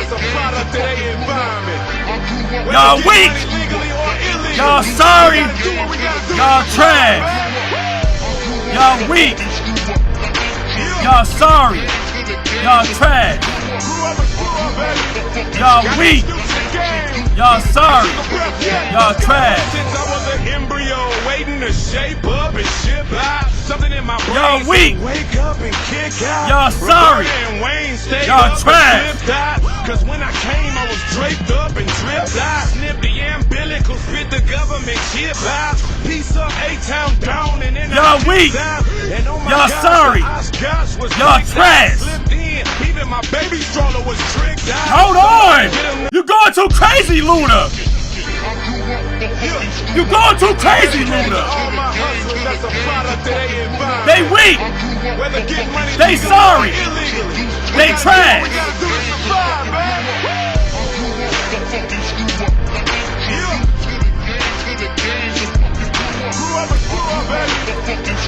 that's a product of their environment. Y'all weak. Y'all sorry. Y'all trash. Y'all weak. Y'all sorry. Y'all trash. Y'all weak. Y'all sorry. Y'all trash. Since I was an embryo waiting to shape up and ship out. Something in my brain y'all weak. Wake up and kick out. Y'all sorry. Y'all trash. Cause when I came I was draped up and dripped out. Snipped the umbilical, spit the government ship out. Piece of A-Town down and then y'all weak. Y'all sorry. Y'all trash. Even my baby stroller was tricked out. Hold on. You're going too crazy, Luna. You going too crazy, Luna. They weak. They sorry. They trash.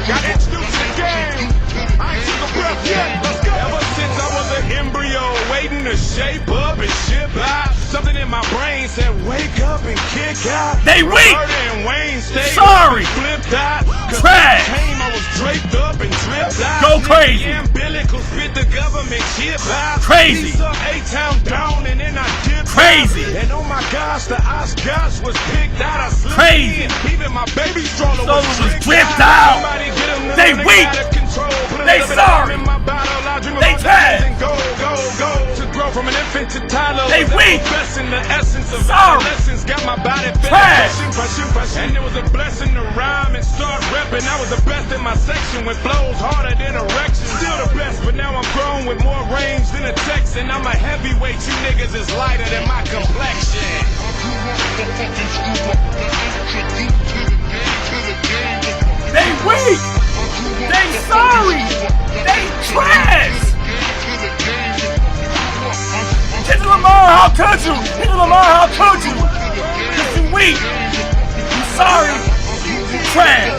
Got introduced to the game. I ain't took a breath yet. Let's go. Ever since I was an embryo waiting to shape up and ship out. Something in my brain said wake up and kick out. They weak. Sorry. Trash. I was draped up and dripped out. Go crazy. Umbilical spit the government ship out. Crazy. A-Town down and then I dipped crazy. Out. And oh my gosh, the Oscars was picked out. I slipped crazy. In. Even my baby stroller was dripped out. They weak. They sorry. They trash. Go to grow from an infant to toddler. They weak. In the essence of sorry. Lessons got my body trash. And it was a blessing to rhyme and start repping. I was the best in my section with flows harder than erections. Still the best, but now I'm grown with more range than a Texan. I'm a heavyweight. You niggas is lighter than my complexion. They weak. They sorry. They trash. Kendrick Lamar, how could you? Kendrick Lamar, how could you? Cause you weak. You sorry. You trash.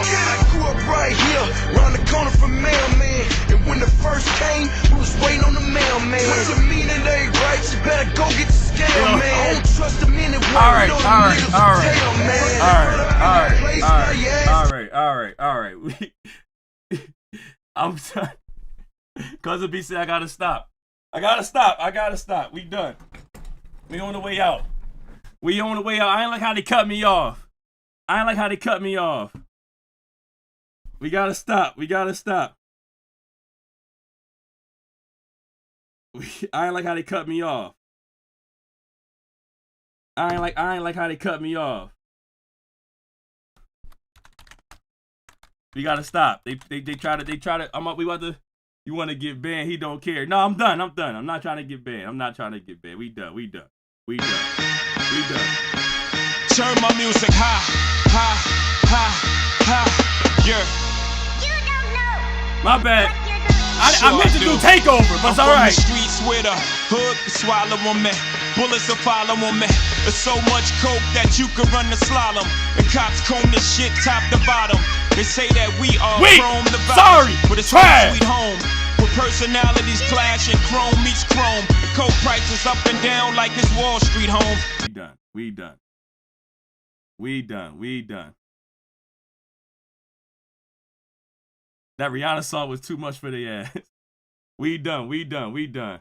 I grew up right here, round the corner from Mailman. And when the first came, we was waiting on the mailman. What's the meaning ain't right? You better go get the scale, man. I don't trust a minute. Alright. I'm done. Cousin B said I gotta stop. I gotta stop. We done. We on the way out. I ain't like how they cut me off. We gotta stop. I ain't like how they cut me off. I ain't like how they cut me off. We gotta stop. They try to. We want to. You want to get banned? He don't care. No, I'm done. I'm not trying to get banned. We done. Turn my music high. Yeah. You don't know. My bad. I meant to do takeover, but it's all right. Streets with a hood to swallow on me. Bullets will follow on me. There's so much coke that you could run the slalom. The cops comb this shit top to bottom. They say that we are chrome the sorry, but it's trash. Sweet home. With personalities clashing, chrome meets chrome. The coke prices up and down like it's Wall Street home. We done. That Rihanna song was too much for the ass. We done. We done. We done.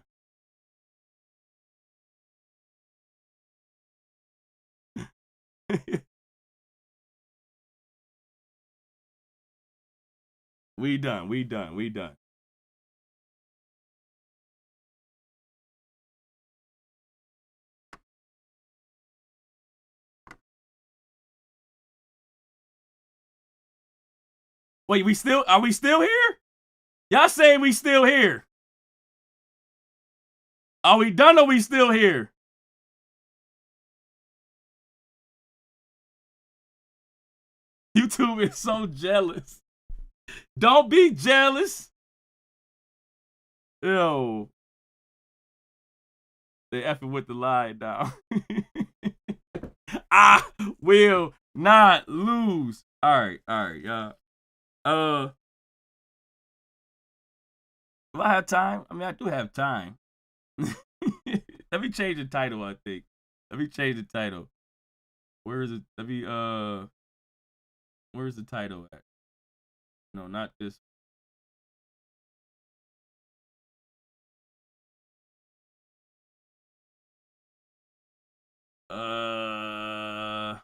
Wait, are we still here? Y'all saying we still here? Are we done or we still here? YouTube is so jealous. Don't be jealous. Yo. They effing with the lie now. I will not lose. All right, y'all. Do I have time? I mean, I do have time. Let me change the title, I think. Let me change the title. Where is it? Where's the title at? No, not this. I'm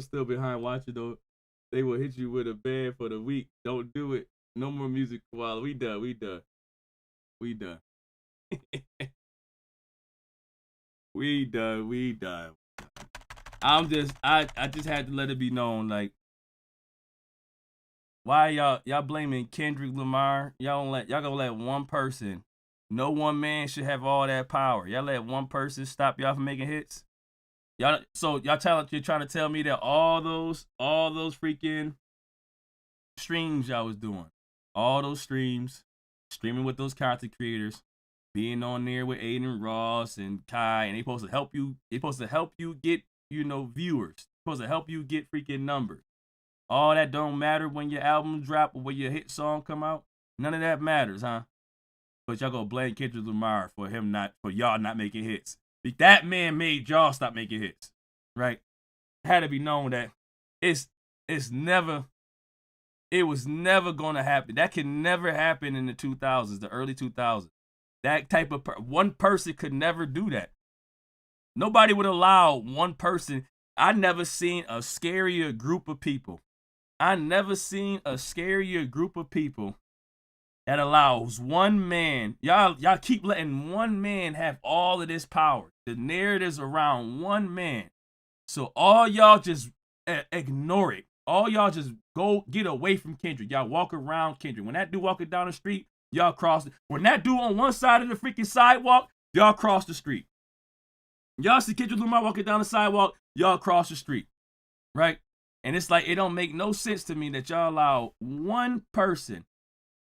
still behind watching though. They will hit you with a ban for the week. Don't do it. No more music while we done. We done. We done. We done. We done. I just had to let it be known, like, why y'all blaming Kendrick Lamar? Y'all gonna let one person, no one man should have all that power. Y'all let one person stop y'all from making hits. Y'all you're trying to tell me that all those freaking streams y'all was doing, all those streaming with those content creators, being on there with Aiden Ross and Kai, and they supposed to help you. They supposed to help you get, viewers. Supposed to help you get freaking numbers. All that don't matter when your album drop or when your hit song come out. None of that matters, huh? But y'all gonna blame Kendrick Lamar for y'all not making hits. That man made y'all stop making hits, right? It had to be known that it was never gonna happen. That could never happen in the 2000s, the early 2000s. That type of one person could never do that. Nobody would allow one person. I never seen a scarier group of people. I never seen a scarier group of people that allows one man. Y'all keep letting one man have all of this power. The narratives around one man. So all y'all just ignore it. All y'all just go get away from Kendrick. Y'all walk around Kendrick. When that dude walking down the street, y'all cross it. When that dude on one side of the freaking sidewalk, y'all cross the street. Y'all see Kendrick Lamar walking down the sidewalk, y'all cross the street, right? And it's like, it don't make no sense to me that y'all allow one person,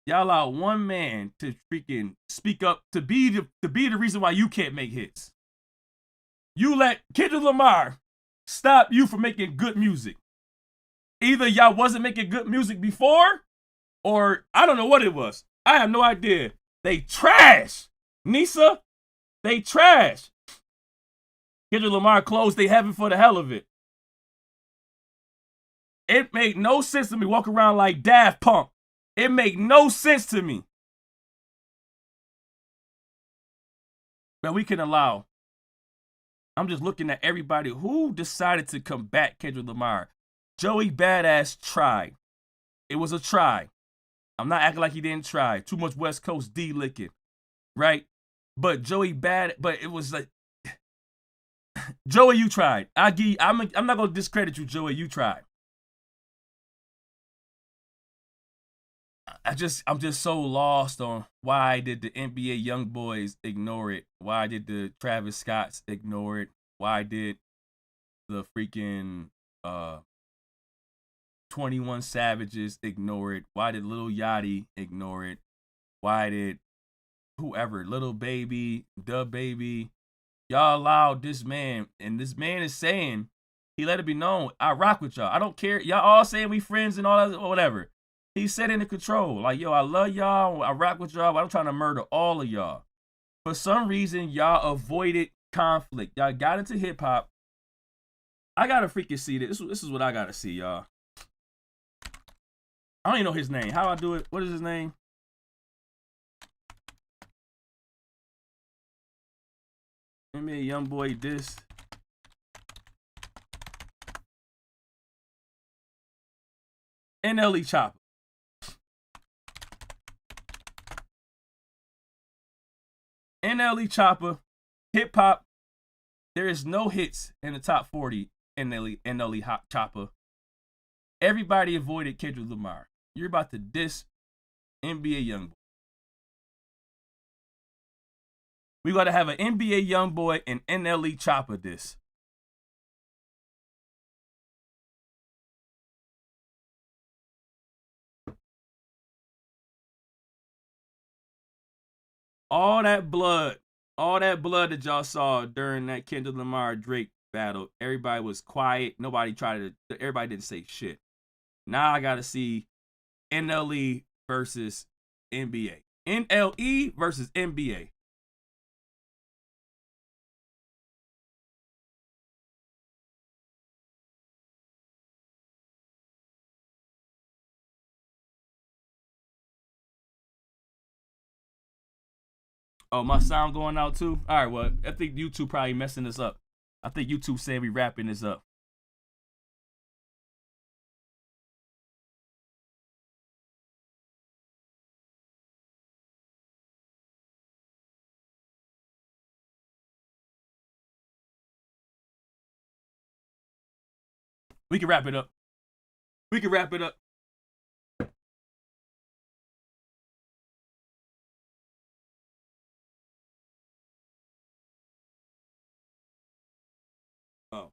y'all allow one man to freaking speak up, to be the reason why you can't make hits. You let Kendrick Lamar stop you from making good music. Either y'all wasn't making good music before, or I don't know what it was. I have no idea. They trash. Nisa, they trash. Kendrick Lamar closed they heaven for the hell of it. It made no sense to me walk around like Daft Punk. It made no sense to me that we can allow. I'm just looking at everybody who decided to combat Kendrick Lamar. Joey Badass tried. It was a try. I'm not acting like he didn't try. Too much West Coast D licking, right? But but it was like, Joey, you tried. I'm not gonna discredit you, Joey. You tried. I'm just so lost on why did the NBA young boys ignore it? Why did the Travis Scotts ignore it? Why did the freaking 21 Savages ignore it? Why did Lil Yachty ignore it? Why did whoever, Little Baby, Da Baby, y'all allowed this man, and this man is saying, he let it be known, I rock with y'all. I don't care. Y'all all saying we friends and all that, or whatever. He said in the control, like, yo, I love y'all, I rock with y'all, but I'm trying to murder all of y'all. For some reason, y'all avoided conflict. Y'all got into hip hop. I gotta freaking see this. This is what I gotta see, y'all. I don't even know his name. How I do it? What is his name? NBA young boy this. NLE Chopper. NLE Chopper, hip hop. There is no hits in the top 40. NLE Chopper. Everybody avoided Kendrick Lamar. You're about to diss NBA Youngboy. We got to have an NBA Youngboy and NLE Chopper diss. All that blood that y'all saw during that Kendrick Lamar Drake battle, everybody was quiet. Everybody didn't say shit. Now I gotta see NLE versus NBA. NLE versus NBA. Oh, my sound going out too? All right, well, I think YouTube probably messing this up. I think YouTube saying we wrapping this up. We can wrap it up. We can wrap it up. Oh.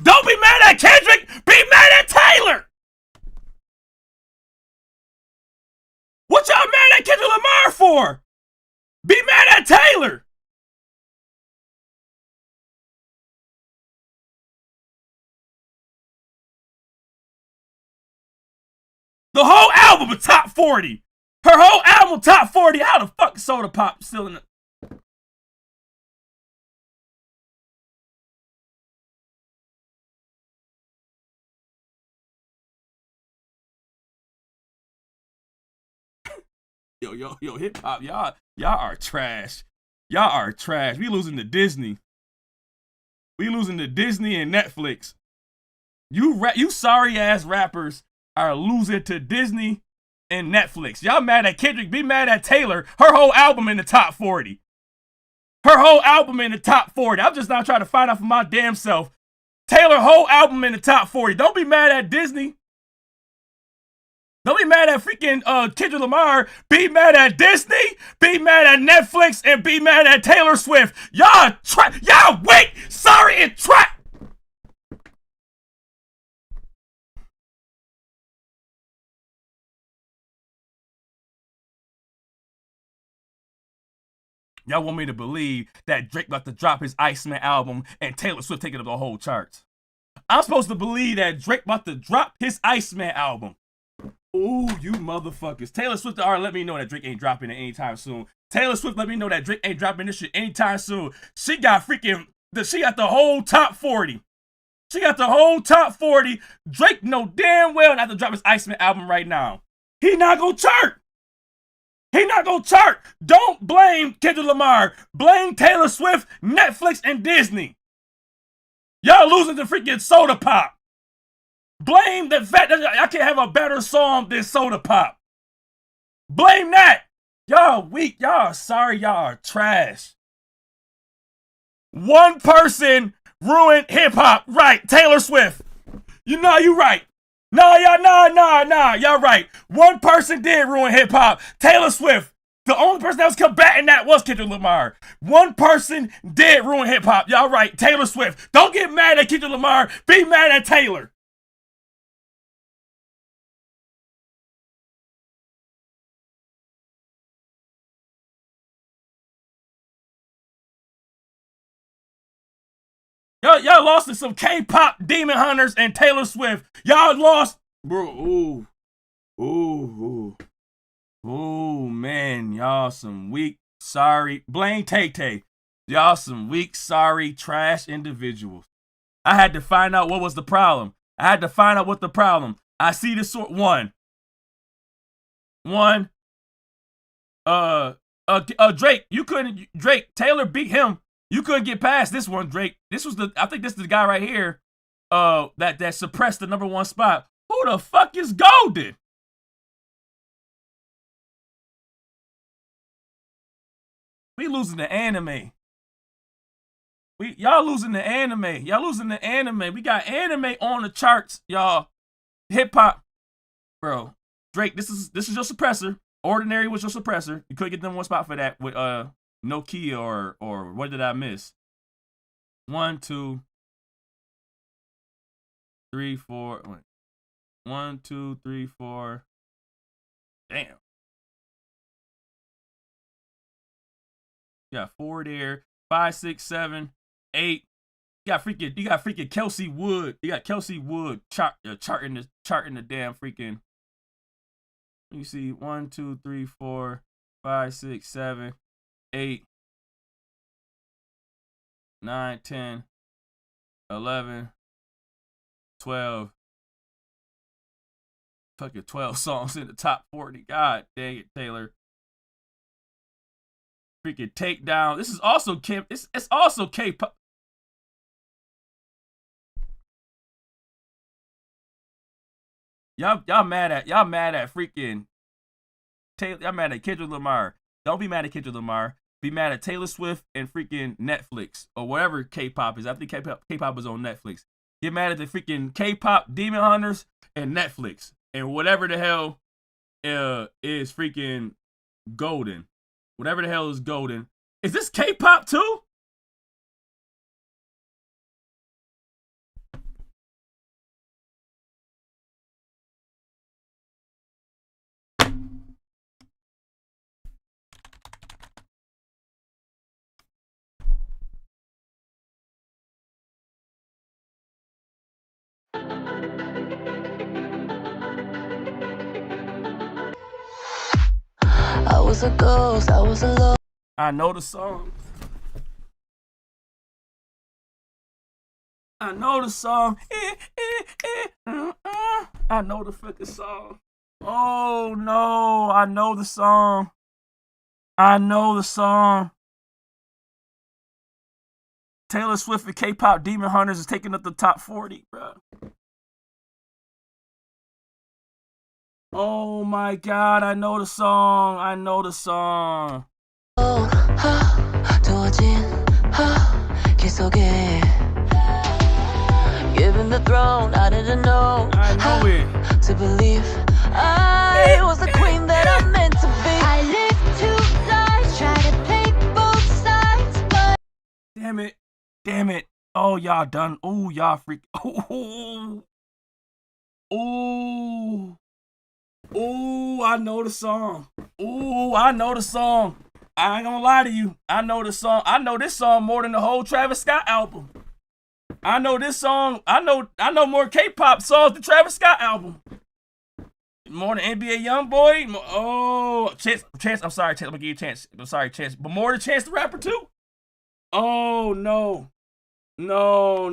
Don't be mad at Kendrick. Be mad at Taylor. What y'all mad at Kendrick Lamar for? Be mad at Taylor. The whole album was top 40. Her whole album top 40. How the fuck is Soda Pop still in the... Yo, hip hop, y'all are trash. Y'all are trash. We losing to Disney. We losing to Disney and Netflix. You sorry ass rappers are losing to Disney and Netflix. Y'all mad at Kendrick? Be mad at Taylor. Her whole album in the top 40. Her whole album in the top 40. I'm just not trying to find out for my damn self. Taylor whole album in the top 40. Don't be mad at Disney. Don't be mad at freaking Kendrick Lamar. Be mad at Disney. Be mad at Netflix. And be mad at Taylor Swift. Y'all weak, sorry, and trap. Y'all want me to believe that Drake about to drop his Iceman album and Taylor Swift taking up the whole charts. I'm supposed to believe that Drake about to drop his Iceman album. Ooh, you motherfuckers. Taylor Swift already let me know that Drake ain't dropping it anytime soon. Taylor Swift let me know that Drake ain't dropping this shit anytime soon. She got the whole top 40. She got the whole top 40. Drake know damn well not to drop his Iceman album right now. He not gonna chart. He not gonna chart. Don't blame Kendrick Lamar. Blame Taylor Swift, Netflix, and Disney. Y'all losing to freaking Soda Pop. Blame the fact that I can't have a better song than Soda Pop. Blame that. Y'all weak. Y'all are sorry. Y'all are trash. One person ruined hip hop. Right. Taylor Swift. You know you right. Nah. Y'all right. One person did ruin hip hop. Taylor Swift. The only person that was combating that was Kendrick Lamar. One person did ruin hip hop. Y'all right. Taylor Swift. Don't get mad at Kendrick Lamar. Be mad at Taylor. Y'all lost to some K-pop demon hunters and Taylor Swift. Y'all lost, bro. Ooh, man. Y'all some weak, sorry. Blame Tay-Tay. Y'all some weak, sorry, trash individuals. I had to find out what was the problem. I see this sort one. Drake. Taylor beat him. You couldn't get past this one, Drake. I think this is the guy right here, that suppressed the #1 spot. Who the fuck is Golden? We losing to anime. Y'all losing the anime. Y'all losing the anime. We got anime on the charts, y'all. Hip hop, bro. Drake, this is your suppressor. Ordinary was your suppressor. You couldn't get them one spot for that with Nokia or what did I miss? 1, 2, 3, 4. Wait. 1, 2, 3, 4. Damn. You got 4 there. 5, 6, 7, 8. You got freaking Kelsey Wood. You got Kelsey Wood charting the damn freaking. You see 1, 2, 3, 4, 5, 6, 7, 8, 9, 10, 11, 12. Fucking 12 songs in the top 40. God dang it, Taylor. Freaking Takedown. This is also it's also K-pop. Y'all mad at freaking Taylor. Y'all mad at Kendrick Lamar. Don't be mad at Kendrick Lamar. Be mad at Taylor Swift and freaking Netflix or whatever K-pop is. I think K-pop is on Netflix. Get mad at the freaking K-pop Demon Hunters and Netflix and whatever the hell is freaking golden. Whatever the hell is golden. Is this K-pop too? I was a ghost, I was alone. I know the song. I know the song. I know the fucking song. Oh no, I know the song. I know the song. Taylor Swift and K-pop Demon Hunters is taking up the top 40, bro. Oh my God, I know the song. I know the song. Given the throne, I didn't know. I know it. To believe I was the queen that I'm meant to be. I live two lives, try to play both sides, but Damn it. Oh, y'all done. Oh, y'all freak. Oh. Oh, I know the song. Oh, I know the song. I ain't gonna lie to you. I know the song. I know this song more than the whole Travis Scott album. I know this song. I know more K-pop songs than Travis Scott album. More than NBA YoungBoy. Oh, Chance. I'm sorry, Chance. I'm gonna give you a chance. I'm sorry, Chance. But more than Chance the Rapper too. Oh no. No.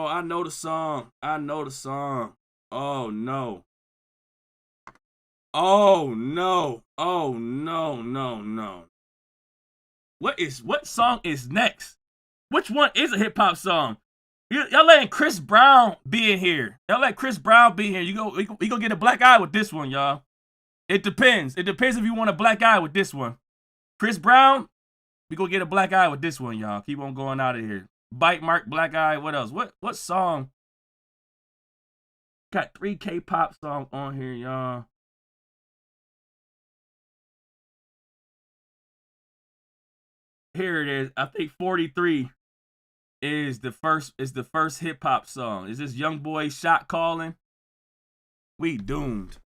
I know the song. Oh no. Oh no. What song is next? Which one is a hip hop song? Y'all letting Chris Brown be in here. Y'all let Chris Brown be here. We go get a black eye with this one, y'all. It depends. It depends if you want a black eye with this one. Chris Brown, we go get a black eye with this one, y'all. Keep on going out of here. Bite mark, black eye. What else? What song? Got 3 K-pop songs on here, y'all. Here it is. I think 43 is the first hip hop song. Is this YoungBoy Shot Calling? We doomed.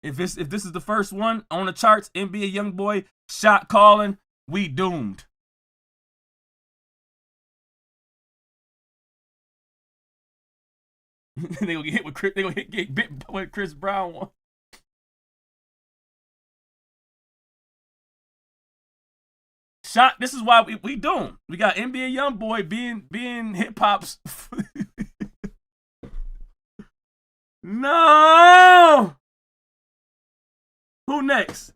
If this is the first one on the charts, NBA YoungBoy Shot Calling, we doomed. They gonna get hit with Chris. They gonna get bit with Chris Brown one. Shot. This is why we doomed. We got NBA YoungBoy being hip hop's. No. Who next?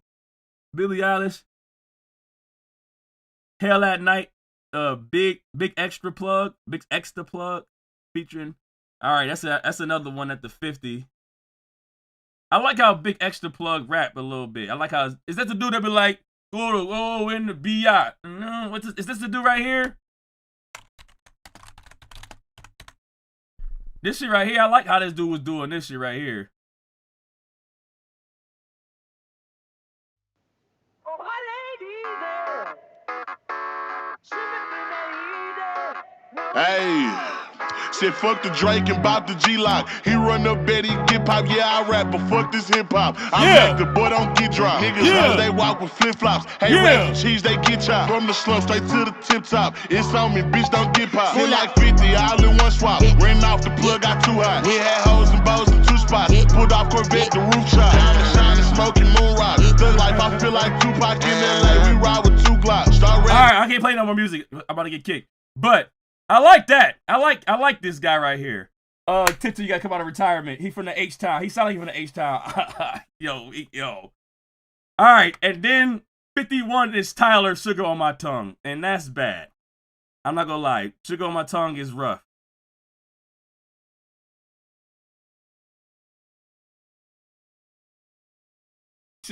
Billie Eilish. Hell at Night. Big extra plug. Big extra plug featuring. All right, that's another one at the 50. I like how Big Extra Plug rap a little bit. I like how is that the dude that be like, Oh, in the BI. What's this? Is this the dude right here? This shit right here, I like how this dude was doing this shit right here. Hey, said fuck the Drake and bop the G-Lock. He run up Betty, get pop, yeah, I rap, but fuck this hip-hop. I make the boy don't get dropped. Niggas they walk with flip-flops. Hey, rap and cheese, they get chopped. From the slum straight to the tip-top. It's on me, bitch, don't get popped. Feel like 50, all in one swap. Ran off the plug, got too hot. We had hoes and bows in 2 spots. Put off Corvette, the roof shot. Diamond shining, smoking moon rock. The life, I feel like Tupac in LA. We ride with 2 Glocks. All right, I can't play no more music. I'm about to get kicked. But I like that. I like this guy right here. Tipton, you gotta come out of retirement. He from the H-Town. He sound like he from the H-Town. yo. All right, and then 51 is Tyler, Sugar on My Tongue. And that's bad. I'm not gonna lie. Sugar on My Tongue is rough.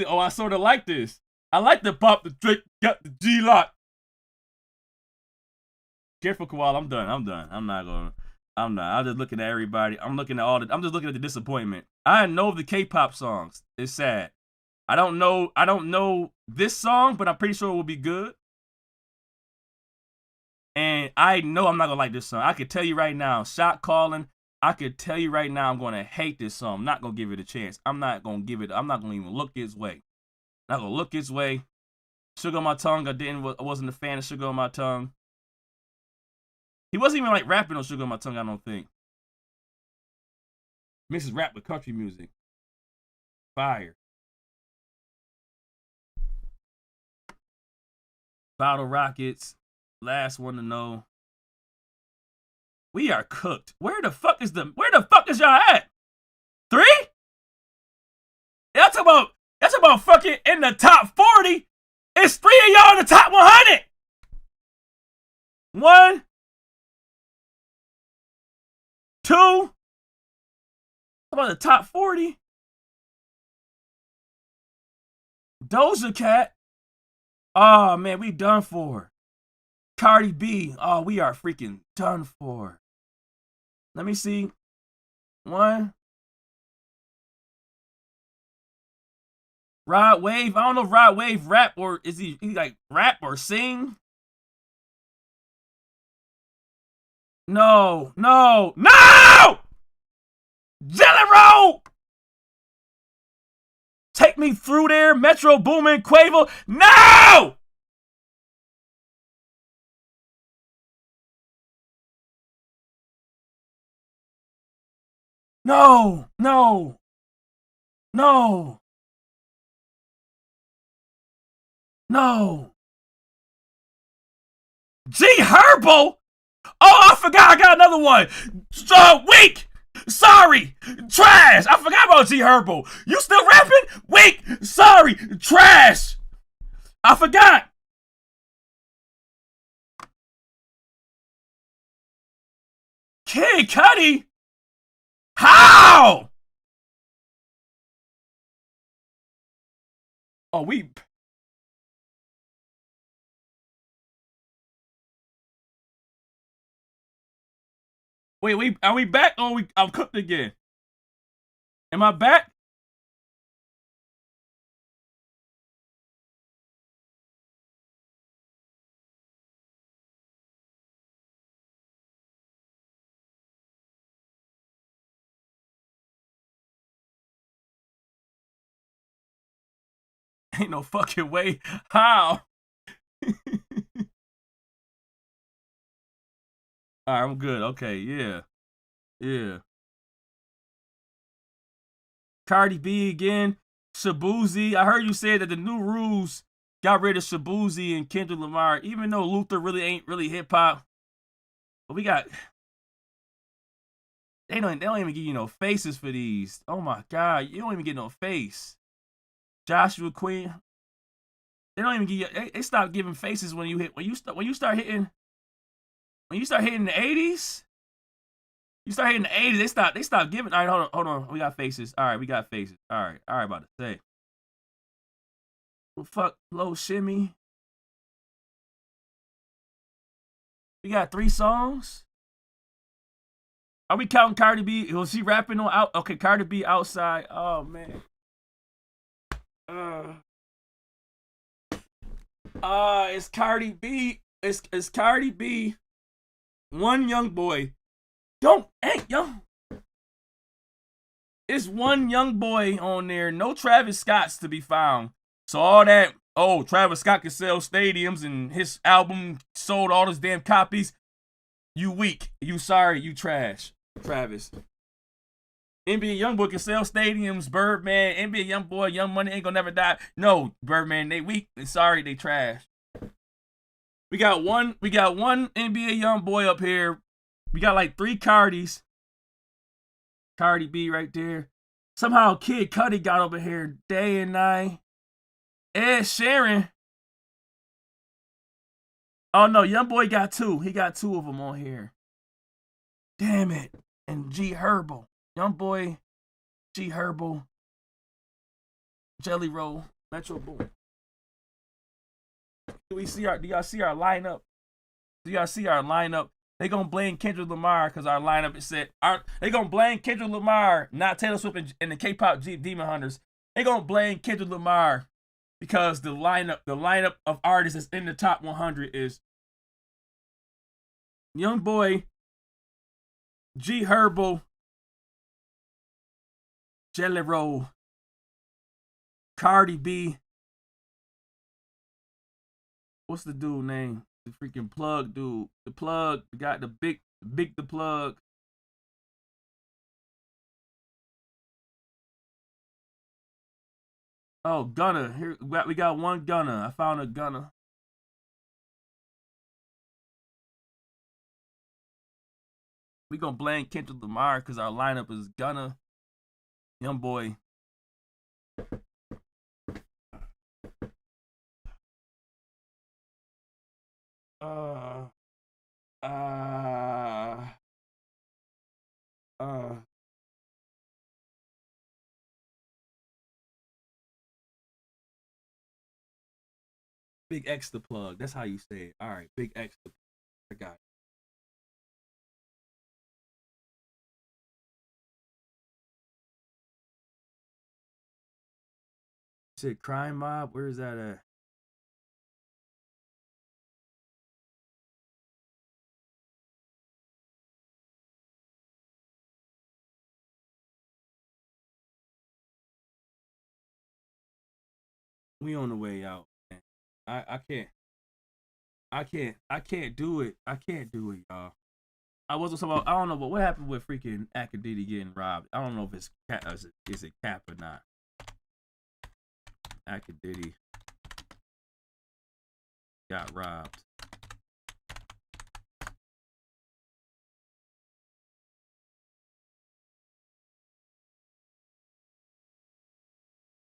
Oh, I sort of like this. I like the pop, the trick, got the G-Lock. Careful, Koala. I'm done. I'm not. I'm just looking at everybody. I'm just looking at the disappointment. I know the K-pop songs. It's sad. I don't know this song, but I'm pretty sure it will be good. And I know I'm not gonna like this song. I could tell you right now, shot calling. I could tell you right now, I'm gonna hate this song. I'm not gonna give it a chance. I'm not gonna even look its way. I'm not gonna look its way. Sugar on My Tongue. I wasn't a fan of Sugar on My Tongue. He wasn't even like rapping on Sugar on My Tongue, I don't think. Mixes rap with country music. Fire. Bottle Rockets. Last one to know. We are cooked. Where the fuck is y'all at? 3? That's about fucking in the top 40. It's 3 of y'all in the top 100. 1, 2. How about the top 40? Doja Cat. Oh man, we done for. Cardi B. Oh, we are freaking done for. Let me see. 1. Rod Wave. I don't know if Rod Wave rap or is he like rap or sing? No. Jelly Roll! Take Me Through There, Metro Boomin, Quavo. No! No. G Herbo? Oh, I forgot. I got another one. Weak. Sorry. Trash. I forgot about G Herbo. You still rapping? Weak. Sorry. Trash. I forgot. Kid Cudi? How? Oh, we... Wait, are we back or I'm cooked again? Am I back? Ain't no fucking way. How? All right, I'm good. Okay, yeah. Cardi B again. Shabuzi. I heard you say that the new rules got rid of Shabuzi and Kendrick Lamar, even though Luther really ain't really hip hop. But we got. They don't even give you no faces for these. Oh my god, you don't even get no face. Joshua Queen. They don't even give you. They stop giving faces when you start hitting the 80s. You start hitting the 80s, they stop giving. All right, hold on. We got faces. All right, we got faces. All right, about to say. Fuck, low shimmy. We got 3 songs. Are we counting Cardi B? Was she rapping on out? Okay, Cardi B outside. Oh man. It's Cardi B. It's Cardi B. One young boy. Ain't young. It's one young boy on there. No Travis Scott's to be found. So all that, Travis Scott can sell stadiums and his album sold all those damn copies. You weak. You sorry. You trash. Travis. NBA Youngboy can sell stadiums. Birdman, NBA Youngboy, Young Money ain't gonna never die. No, Birdman, they weak. Sorry, they trash. We got one NBA Youngboy up here. We got like 3 Cardis. Cardi B right there. Somehow Kid Cudi got over here day and night. Ed Sheeran. Oh no, Youngboy got 2. He got 2 of them on here. Damn it. And G Herbo. Youngboy, G Herbo, Jelly Roll, Metro Boom. Do y'all see our lineup? Do y'all see our lineup? They gonna blame Kendrick Lamar because our lineup is set. They gonna blame Kendrick Lamar, not Taylor Swift and the K-pop Demon Hunters. They gonna blame Kendrick Lamar because the lineup of artists that's in the top 100 is Youngboy, G Herbo, Jelly Roll, Cardi B. What's the dude name? The freaking Plug dude. The Plug got the big the Plug. Oh, Gunna. Here we got one Gunna. I found a Gunna. We gonna blame Kendrick Lamar because our lineup is Gunna, Youngboy. Big X the Plug. That's how you say it. All right, Big X the Plug. I got it. Said Crime Mob. Where is that at? We on the way out, man. I can't do it. I can't do it, y'all. I wasn't talking about. I don't know, but what happened with freaking Akadidi getting robbed? I don't know if it's is it cap or not. Akadidi got robbed.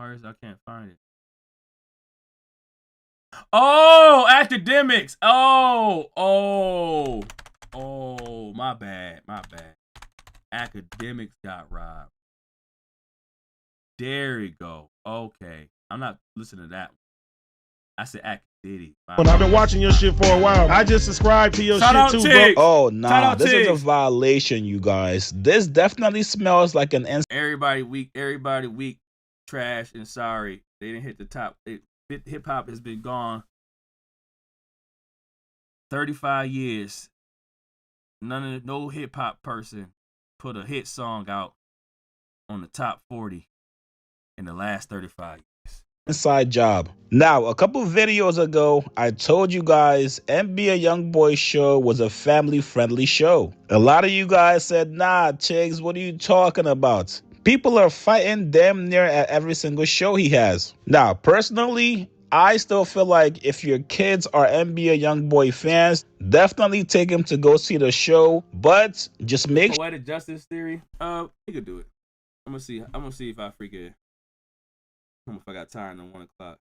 I can't find it. Oh, academics. Oh, my bad. Academics got robbed. There we go. Okay. I'm not listening to that one. I said Akadidi. But I've been watching your shit for a while. I just subscribed to your shit too, bro. Oh, nah. This is a violation, you guys. This definitely smells like an... Everybody weak, trash, and sorry. They didn't hit the top. Hip-hop has been gone 35 years. No hip-hop person put a hit song out on the top 40 in the last 35 years. Inside job. Now, a couple videos ago, I told you guys NBA Youngboy show was a family-friendly show. A lot of you guys said, nah, Chigs, what are you talking about? People are fighting damn near at every single show he has. Now, personally, I still feel like if your kids are NBA Youngboy fans, definitely take them to go see the show, but just make Poetic Justice Theory. You could do it. I'm gonna see if I freaking. If I got time on 1 o'clock.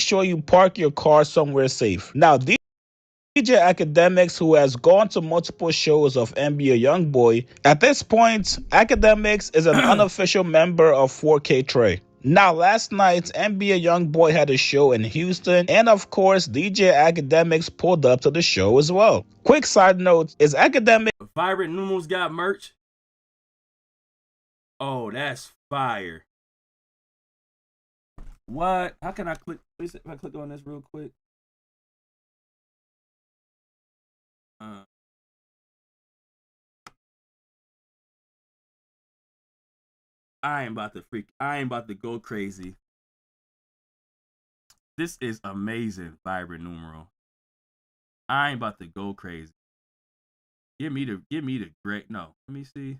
sure you park your car somewhere safe. Now, DJ Academics, who has gone to multiple shows of NBA Youngboy, at this point, Academics is an unofficial member of 4K Trey. Now, last night, NBA Youngboy had a show in Houston, and of course, DJ Academics pulled up to the show as well. Quick side note, is Academics Vibrant Numerals got merch? Oh, that's fire. What? How can I click? If I click on this real quick. I ain't about to go crazy. This is amazing, Vibrant Numeral. I ain't about to go crazy. Give me the great. No, let me see.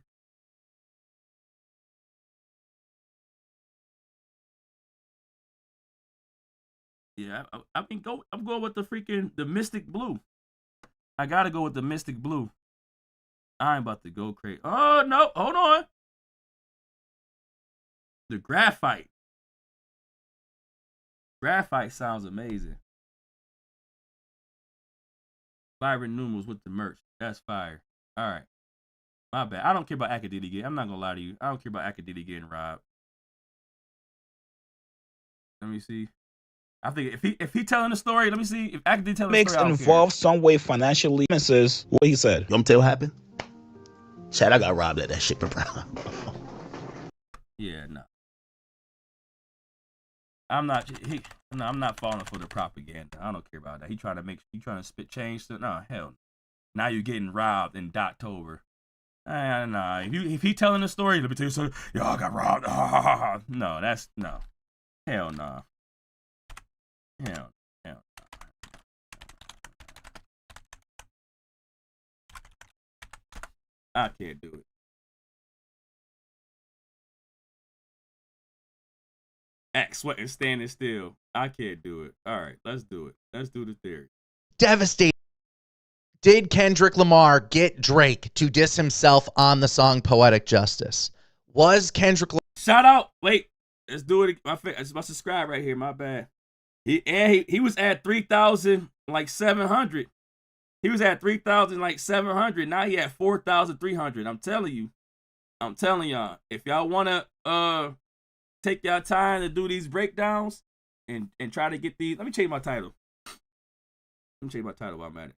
Yeah, I'm going with the Mystic Blue. I gotta go with the Mystic Blue. I ain't about to go crazy. Oh no, hold on. The Graphite. Graphite sounds amazing. Vibrant Numerals with the merch. That's fire. All right. My bad. I don't care about Academia getting. I'm not gonna lie to you. I don't care about Academia getting robbed. Let me see. I think if he telling the story, let me see. If Academia telling the story, I don't involved some way financially, Mrs. What he said. You want me to tell you what happened? Chad, I got robbed at that shipping bro. Yeah, no. I'm not falling for the propaganda. I don't care about that. He trying to spit change. No, hell. Now you're getting robbed in Doctober. Nah. If he telling the story, let me tell you something. Y'all got robbed. No, that's no. Hell no. Hell. I can't do it. Act sweating, standing still. I can't do it. All right, let's do it. Let's do the theory. Devastating. Did Kendrick Lamar get Drake to diss himself on the song Poetic Justice? Was Kendrick Shout out. Wait. Let's do it. It's my subscribe right here. My bad. He was at 3,700. He was at 3,700. Now he at 4,300. I'm telling y'all. If y'all wanna take y'all time to do these breakdowns and try to get these. Let me change my title. While I'm at it.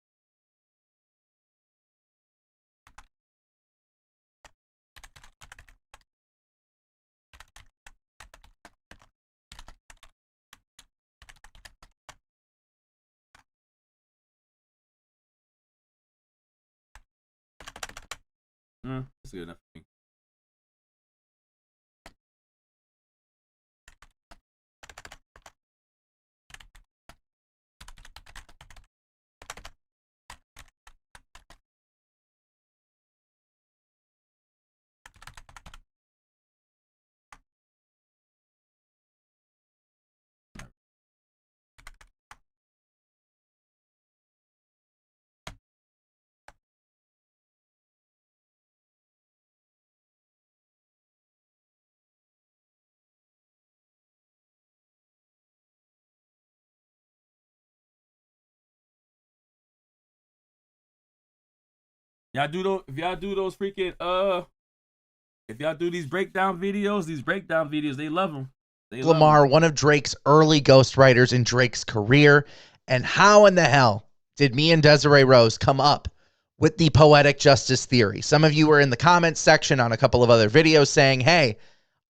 That's good enough for me. Y'all do those. If y'all do those freaking if y'all do these breakdown videos, they love them. Lamar, one of Drake's early ghostwriters in Drake's career, and how in the hell did me and Desiree Rose come up with the Poetic Justice theory? Some of you were in the comments section on a couple of other videos saying, hey,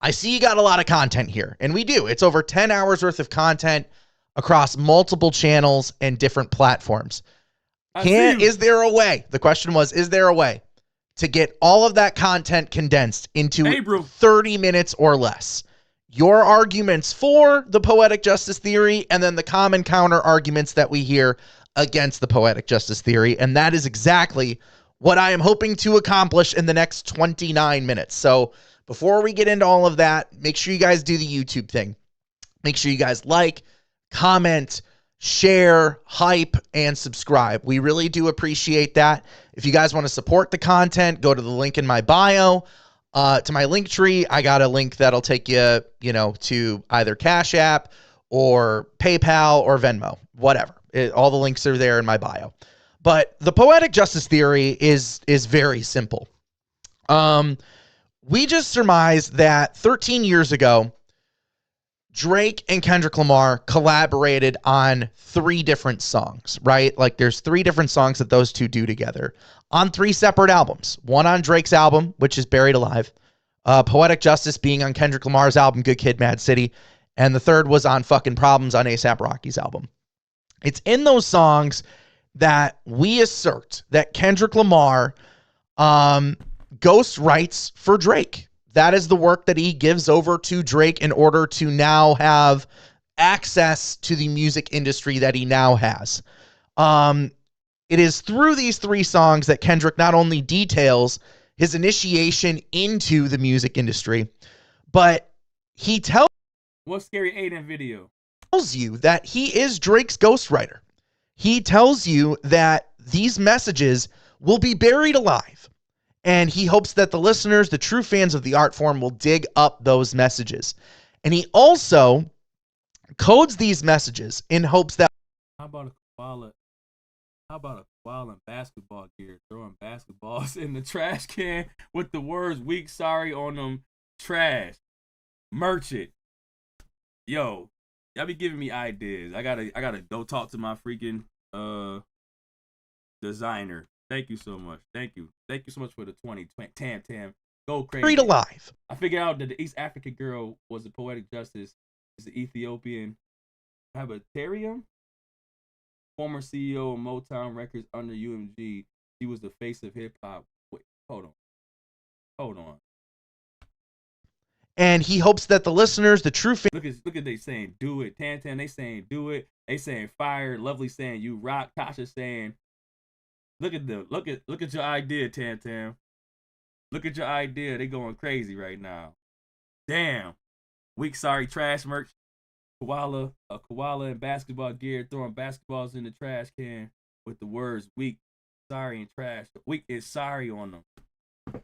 I see you got a lot of content here. And we do. It's over 10 hours worth of content across multiple channels and different platforms. Is there a way? The question was, is there a way to get all of that content condensed into 30 minutes or less? Your arguments for the Poetic Justice theory, and then the common counter arguments that we hear against the Poetic Justice theory. And that is exactly what I am hoping to accomplish in the next 29 minutes. So before we get into all of that, make sure you guys do the YouTube thing. Make sure you guys like, comment, share, hype, and subscribe. We really do appreciate that. If you guys want to support the content, go to the link in my bio. To my link tree, I got a link that'll take you, to either Cash App or PayPal or Venmo, whatever. All the links are there in my bio. But the poetic justice theory is very simple. We just surmised that 13 years ago, Drake and Kendrick Lamar collaborated on 3 different songs, right? Like there's 3 different songs that those two do together on 3 separate albums. One on Drake's album, which is Buried Alive. Poetic Justice being on Kendrick Lamar's album, Good Kid, Mad City. And the third was on Fucking Problems on A$AP Rocky's album. It's in those songs that we assert that Kendrick Lamar ghost writes for Drake. That is the work that he gives over to Drake in order to now have access to the music industry that he now has. It is through these 3 songs that Kendrick not only details his initiation into the music industry, but he tells What Scary Aiden video? You that he is Drake's ghostwriter. He tells you that these messages will be buried alive. And he hopes that the listeners, the true fans of the art form, will dig up those messages. And he also codes these messages in hopes that... How about a koala? How about a koala in basketball gear throwing basketballs in the trash can with the words "weak sorry" on them? Trash. Merch it. Yo, y'all be giving me ideas. I gotta go talk to my freaking designer. Thank you so much. Thank you so much for the 20. Tam. Go crazy. Buried alive. I figured out that the East African girl was the Poetic Justice. Is the Ethiopian Habiterium, former CEO of Motown Records under UMG. She was the face of hip hop. Wait, hold on. And he hopes that the listeners, the true fans... Look at they saying do it. Tam, they saying do it. They saying fire. Lovely saying you rock. Tasha saying... Look at your idea, Tam. Look at your idea. They going crazy right now. Damn. Weak sorry trash merch. A koala in basketball gear throwing basketballs in the trash can with the words weak, sorry, and trash. Weak is sorry on them.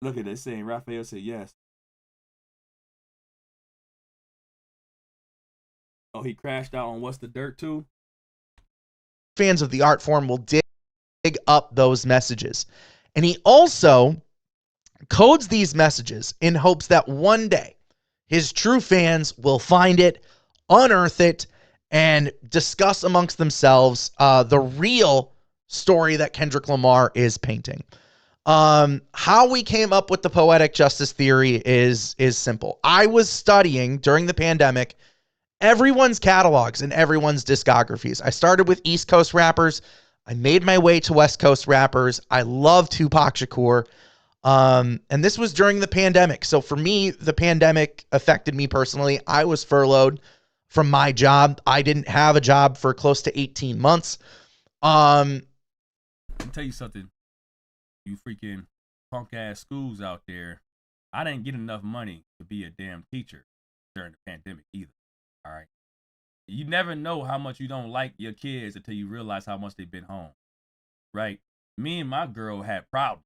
Look at it saying Raphael said yes. Oh, he crashed out on What's the Dirt too? Fans of the art form will dig up those messages. And he also codes these messages in hopes that one day his true fans will find it, unearth it, and discuss amongst themselves the real story that Kendrick Lamar is painting. How we came up with the poetic justice theory is simple. I was studying during the pandemic everyone's catalogs and everyone's discographies. I started with East Coast rappers. I made my way to West Coast rappers. I love Tupac Shakur. And this was during the pandemic. So for me, the pandemic affected me personally. I was furloughed from my job. I didn't have a job for close to 18 months. Let me tell you something. You freaking punk ass schools out there. I didn't get enough money to be a damn teacher during the pandemic either. All right. You never know how much you don't like your kids until you realize how much they've been home. Right? Me and my girl had problems.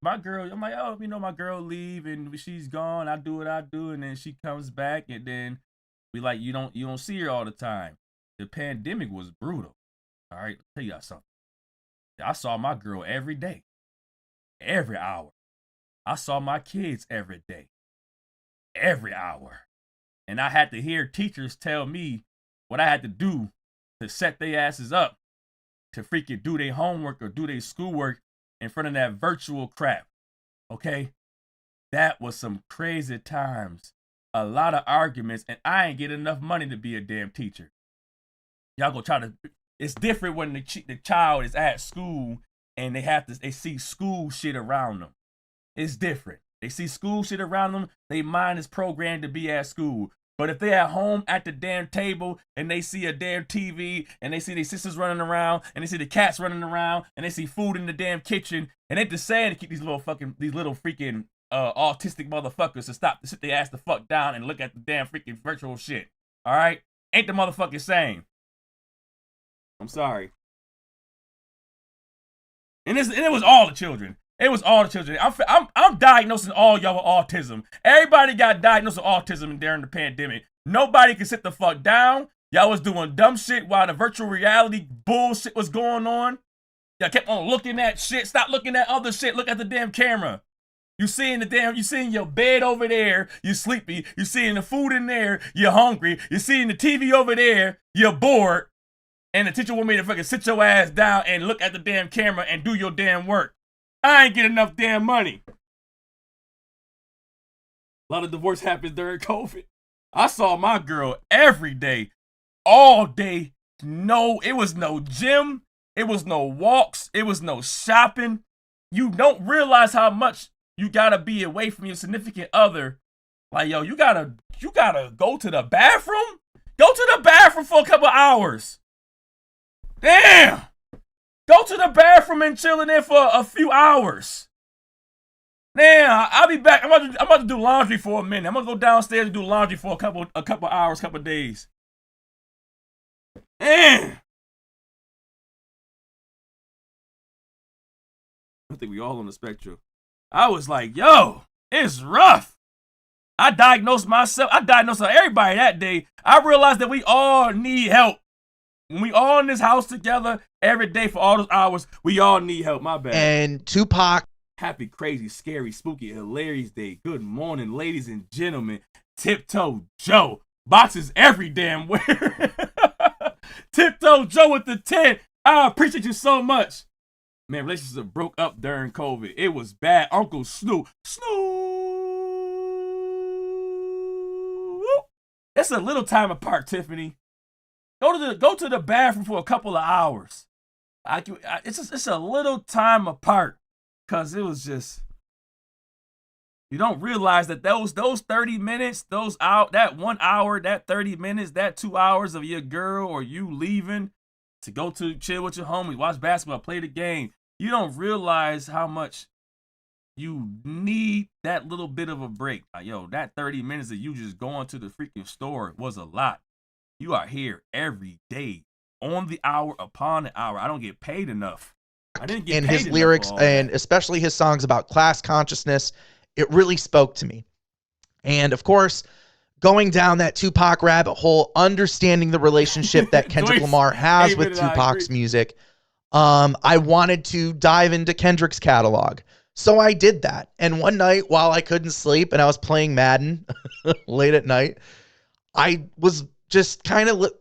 My girl, I'm like, oh, my girl leave and she's gone. I do what I do. And then she comes back and then we like, you don't see her all the time. The pandemic was brutal. All right. I'll tell y'all something. I saw my girl every day, every hour. I saw my kids every day, every hour. And I had to hear teachers tell me what I had to do to set their asses up to freaking do their homework or do their schoolwork in front of that virtual crap. Okay? That was some crazy times. A lot of arguments, and I ain't get enough money to be a damn teacher. Y'all go try to... It's different when the child is at school and they see school shit around them. It's different. They see school shit around them, their mind is programmed to be at school. But if they're at home at the damn table and they see a damn TV and they see their sisters running around and they see the cats running around and they see food in the damn kitchen and they just saying to keep these little freaking autistic motherfuckers to sit their ass the fuck down and look at the damn freaking virtual shit. All right? Ain't the motherfucking same. I'm sorry. And it was all the children. It was all the children. I'm diagnosing all y'all with autism. Everybody got diagnosed with autism during the pandemic. Nobody could sit the fuck down. Y'all was doing dumb shit while the virtual reality bullshit was going on. Y'all kept on looking at shit. Stop looking at other shit. Look at the damn camera. You seeing your bed over there, you sleepy. You seeing the food in there, you're hungry. You seeing the TV over there, you're bored. And the teacher want me to fucking sit your ass down and look at the damn camera and do your damn work. I ain't get enough damn money. A lot of divorce happens during COVID. I saw my girl every day, all day. No, it was no gym. It was no walks. It was no shopping. You don't realize how much you gotta be away from your significant other. Like, yo, you gotta go to the bathroom? Go to the bathroom for a couple hours. Damn! Go to the bathroom and chill in there for a few hours. Damn, I'll be back. I'm about to do laundry for a minute. I'm gonna go downstairs and do laundry for a couple hours, couple days. Damn! I think we all on the spectrum. I was like, yo, it's rough. I diagnosed myself. I diagnosed everybody that day. I realized that we all need help. When we all in this house together every day for all those hours, we all need help. My bad. And Tupac. Happy, crazy, scary, spooky, hilarious day. Good morning, ladies and gentlemen. Tiptoe Joe. Boxes every damn where. Tiptoe Joe with the 10. I appreciate you so much. Man, relationships broke up during COVID. It was bad. Uncle Snoop. It's a little time apart, Tiffany. Go to the bathroom for a couple of hours. It's a little time apart, cause it was just, you don't realize that those 30 minutes, that 1 hour, that 30 minutes, that 2 hours of your girl or you leaving to go to chill with your homies, watch basketball, play the game. You don't realize how much you need that little bit of a break. Like, yo, that 30 minutes of you just going to the freaking store was a lot. You are here every day, on the hour, upon the hour. I don't get paid enough. I didn't get paid his enough lyrics, for all that. and especially his songs about class consciousness, it really spoke to me. And of course, going down that Tupac rabbit hole, understanding the relationship that Kendrick Lamar has with Tupac's music, I wanted to dive into Kendrick's catalog. So I did that. And one night while I couldn't sleep and I was playing Madden late at night, I was just kind of,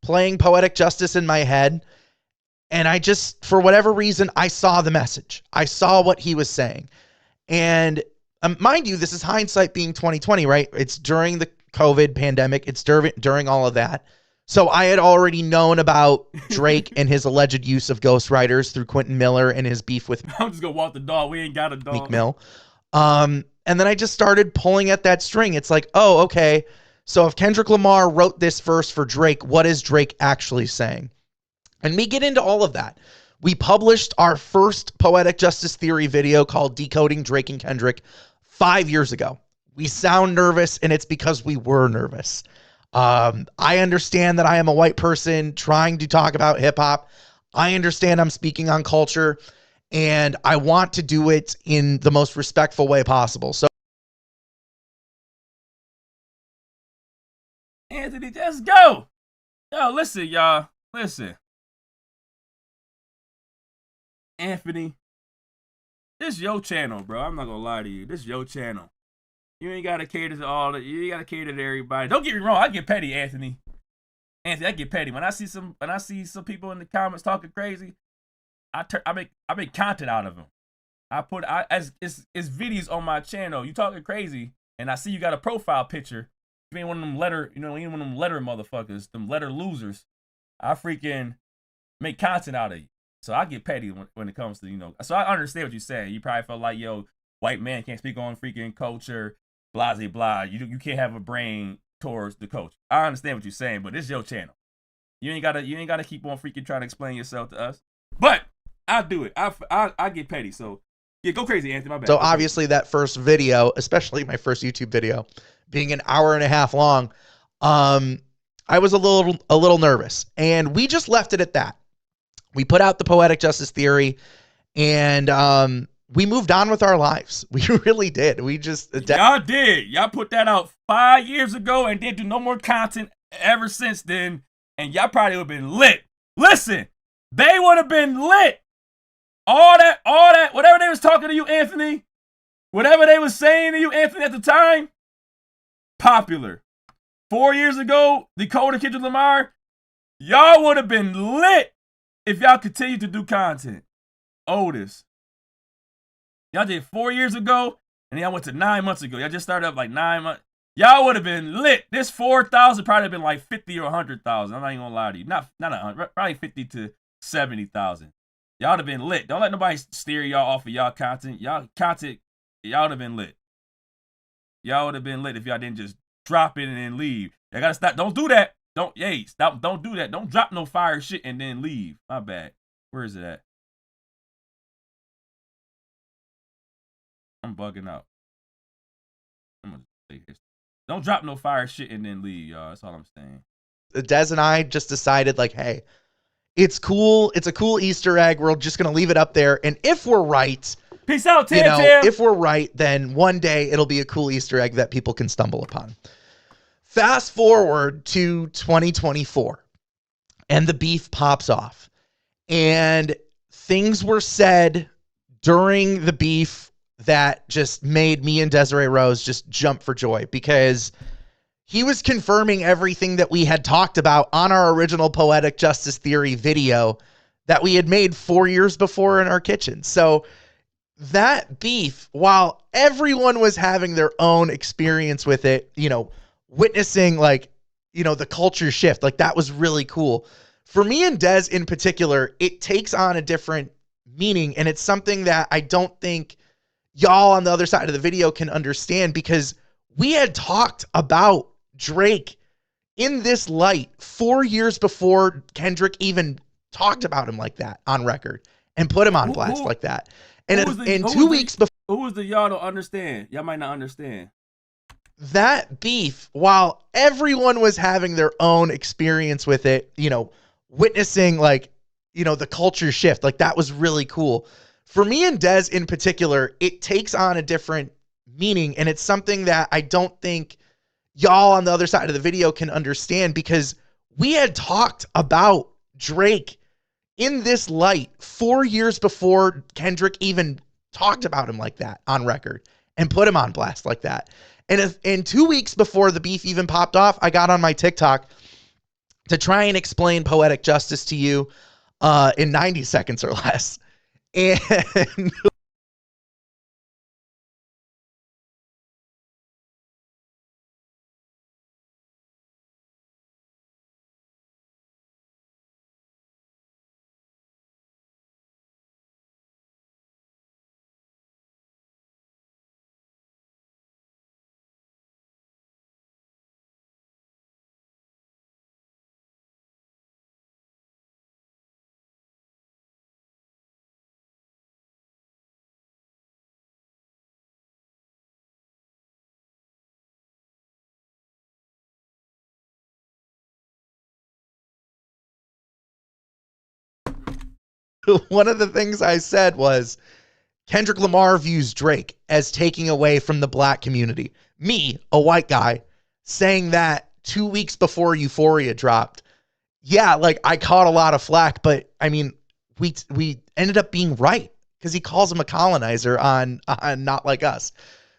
playing Poetic Justice in my head. And I just, for whatever reason, I saw the message. I saw what he was saying. And mind you, this is hindsight being 2020, right? It's during the COVID pandemic. It's during all of that. So I had already known about Drake and his alleged use of ghostwriters through Quentin Miller and his beef with I'm just going to walk the dog. We ain't got a dog. Meek Mill. And then I just started pulling at that string. It's like, oh, okay. So if Kendrick Lamar wrote this verse for Drake, what is Drake actually saying? And we get into all of that. We published our first Poetic Justice Theory video called Decoding Drake and Kendrick 5 years ago. We sound nervous, and it's because we were nervous. I understand that I am a white person trying to talk about hip hop. I understand I'm speaking on culture, and I want to do it in the most respectful way possible. So, Anthony, just go. Yo, listen, y'all. Listen. Anthony, this is your channel, bro. I'm not gonna lie to you. This is your channel. You ain't gotta cater to you ain't gotta cater to everybody. Don't get me wrong, I get petty, Anthony. Anthony, I get petty. When I see some people in the comments talking crazy, I make content out of them. It's videos on my channel. You talking crazy, and I see you got a profile picture. You ain't one of them letter motherfuckers, them letter losers. I freaking make content out of you. So I get petty when it comes to, so I understand what you're saying. You probably felt like, yo, white man can't speak on freaking culture, blah, blah, blah. You can't have a brain towards the culture. I understand what you're saying, but it's your channel. You ain't gotta keep on freaking trying to explain yourself to us. But I do it. I get petty. So yeah, go crazy, Anthony. My bad. So obviously that first video, especially my first YouTube video, being an hour and a half long, I was a little nervous, and we just left it at that. We put out the Poetic Justice Theory, and we moved on with our lives. We really did. We just y'all did. Y'all put that out 5 years ago and didn't do no more content ever since then. And y'all probably would have been lit. Listen, they would have been lit. All that, whatever they was talking to you, Anthony, whatever they was saying to you, Anthony, at the time, popular. 4 years ago, Dakota, Kendrick Lamar, y'all would have been lit if y'all continued to do content. Otis. Y'all did 4 years ago, and y'all went to 9 months ago. Y'all just started up like 9 months. Y'all would have been lit. This 4,000 probably been like 50 or 100,000. I'm not even gonna lie to you. Not 100, probably 50 to 70,000. Y'all would have been lit. Don't let nobody steer y'all off of y'all content. Y'all would have been lit. Y'all would have been lit if y'all didn't just drop it and then leave. Y'all gotta stop. Don't do that. Don't do that. Don't drop no fire shit and then leave. My bad. Where is it at? I'm bugging out. I'm gonna stay here. Don't drop no fire shit and then leave, y'all. That's all I'm saying. Des and I just decided, like, hey, it's cool. It's a cool Easter egg. We're just going to leave it up there. And if we're right, peace out, Tam. If we're right, then one day it'll be a cool Easter egg that people can stumble upon. Fast forward to 2024 and the beef pops off and things were said during the beef that just made me and Desiree Rose just jump for joy because he was confirming everything that we had talked about on our original Poetic Justice Theory video that we had made 4 years before in our kitchen. So that beef, while everyone was having their own experience with it, witnessing the culture shift, like that was really cool. For me and Des in particular, it takes on a different meaning, and it's something that I don't think y'all on the other side of the video can understand because we had talked about Drake in this light 4 years before Kendrick even talked about him like that on record and put him on blast like that. And in 2 weeks before, who was the y'all don't understand? Y'all might not understand. That beef, while everyone was having their own experience with it, witnessing the culture shift, like that was really cool. For me and Des in particular, it takes on a different meaning, and it's something that I don't think y'all on the other side of the video can understand because we had talked about Drake in this light 4 years before Kendrick even talked about him like that on record and put him on blast like that. And in 2 weeks before the beef even popped off, I got on my TikTok to try and explain Poetic Justice to you in 90 seconds or less. And one of the things I said was Kendrick Lamar views Drake as taking away from the black community. Me, a white guy, saying that 2 weeks before Euphoria dropped. Yeah, I caught a lot of flack, but I mean, we ended up being right because he calls him a colonizer on Not Like Us.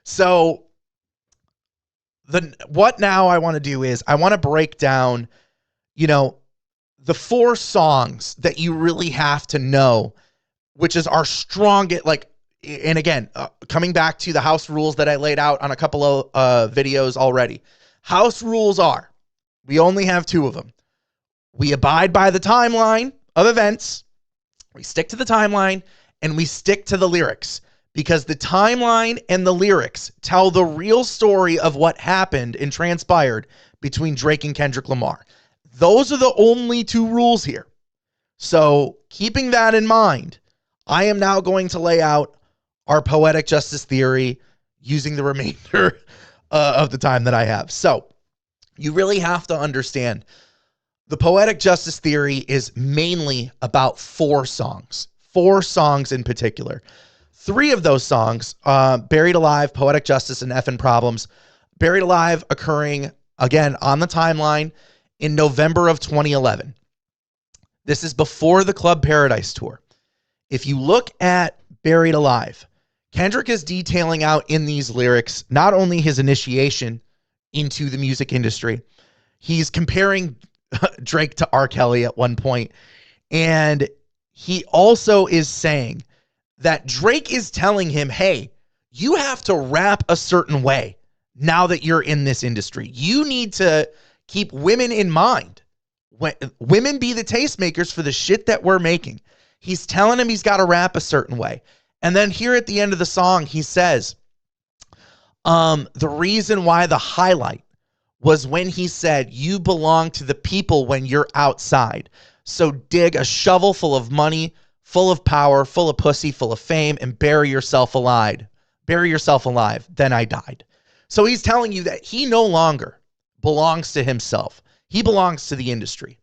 So what now I want to do is I want to break down, the 4 songs that you really have to know, which is our strongest, and again, coming back to the house rules that I laid out on a couple of videos already. House rules are, we only have 2 of them. We abide by the timeline of events, we stick to the timeline, and we stick to the lyrics. Because the timeline and the lyrics tell the real story of what happened and transpired between Drake and Kendrick Lamar. Those are the only 2 rules here. So keeping that in mind, I am now going to lay out our Poetic Justice Theory using the remainder of the time that I have. So you really have to understand the Poetic Justice Theory is mainly about 4 songs in particular. 3 of those songs, Buried Alive, Poetic Justice, and Effin' Problems. Buried Alive occurring, again, on the timeline in November of 2011. This is before the Club Paradise tour. If you look at Buried Alive, Kendrick is detailing out in these lyrics not only his initiation into the music industry, he's comparing Drake to R. Kelly at one point, and he also is saying that Drake is telling him, hey, you have to rap a certain way now that you're in this industry. You need to keep women in mind. When women be the tastemakers for the shit that we're making. He's telling him he's got to rap a certain way. And then here at the end of the song, he says, the reason why the highlight was when he said, you belong to the people when you're outside. So dig a shovel full of money, full of power, full of pussy, full of fame, and bury yourself alive. Bury yourself alive. Then I died. So he's telling you that he no longer belongs to himself. He belongs to the industry.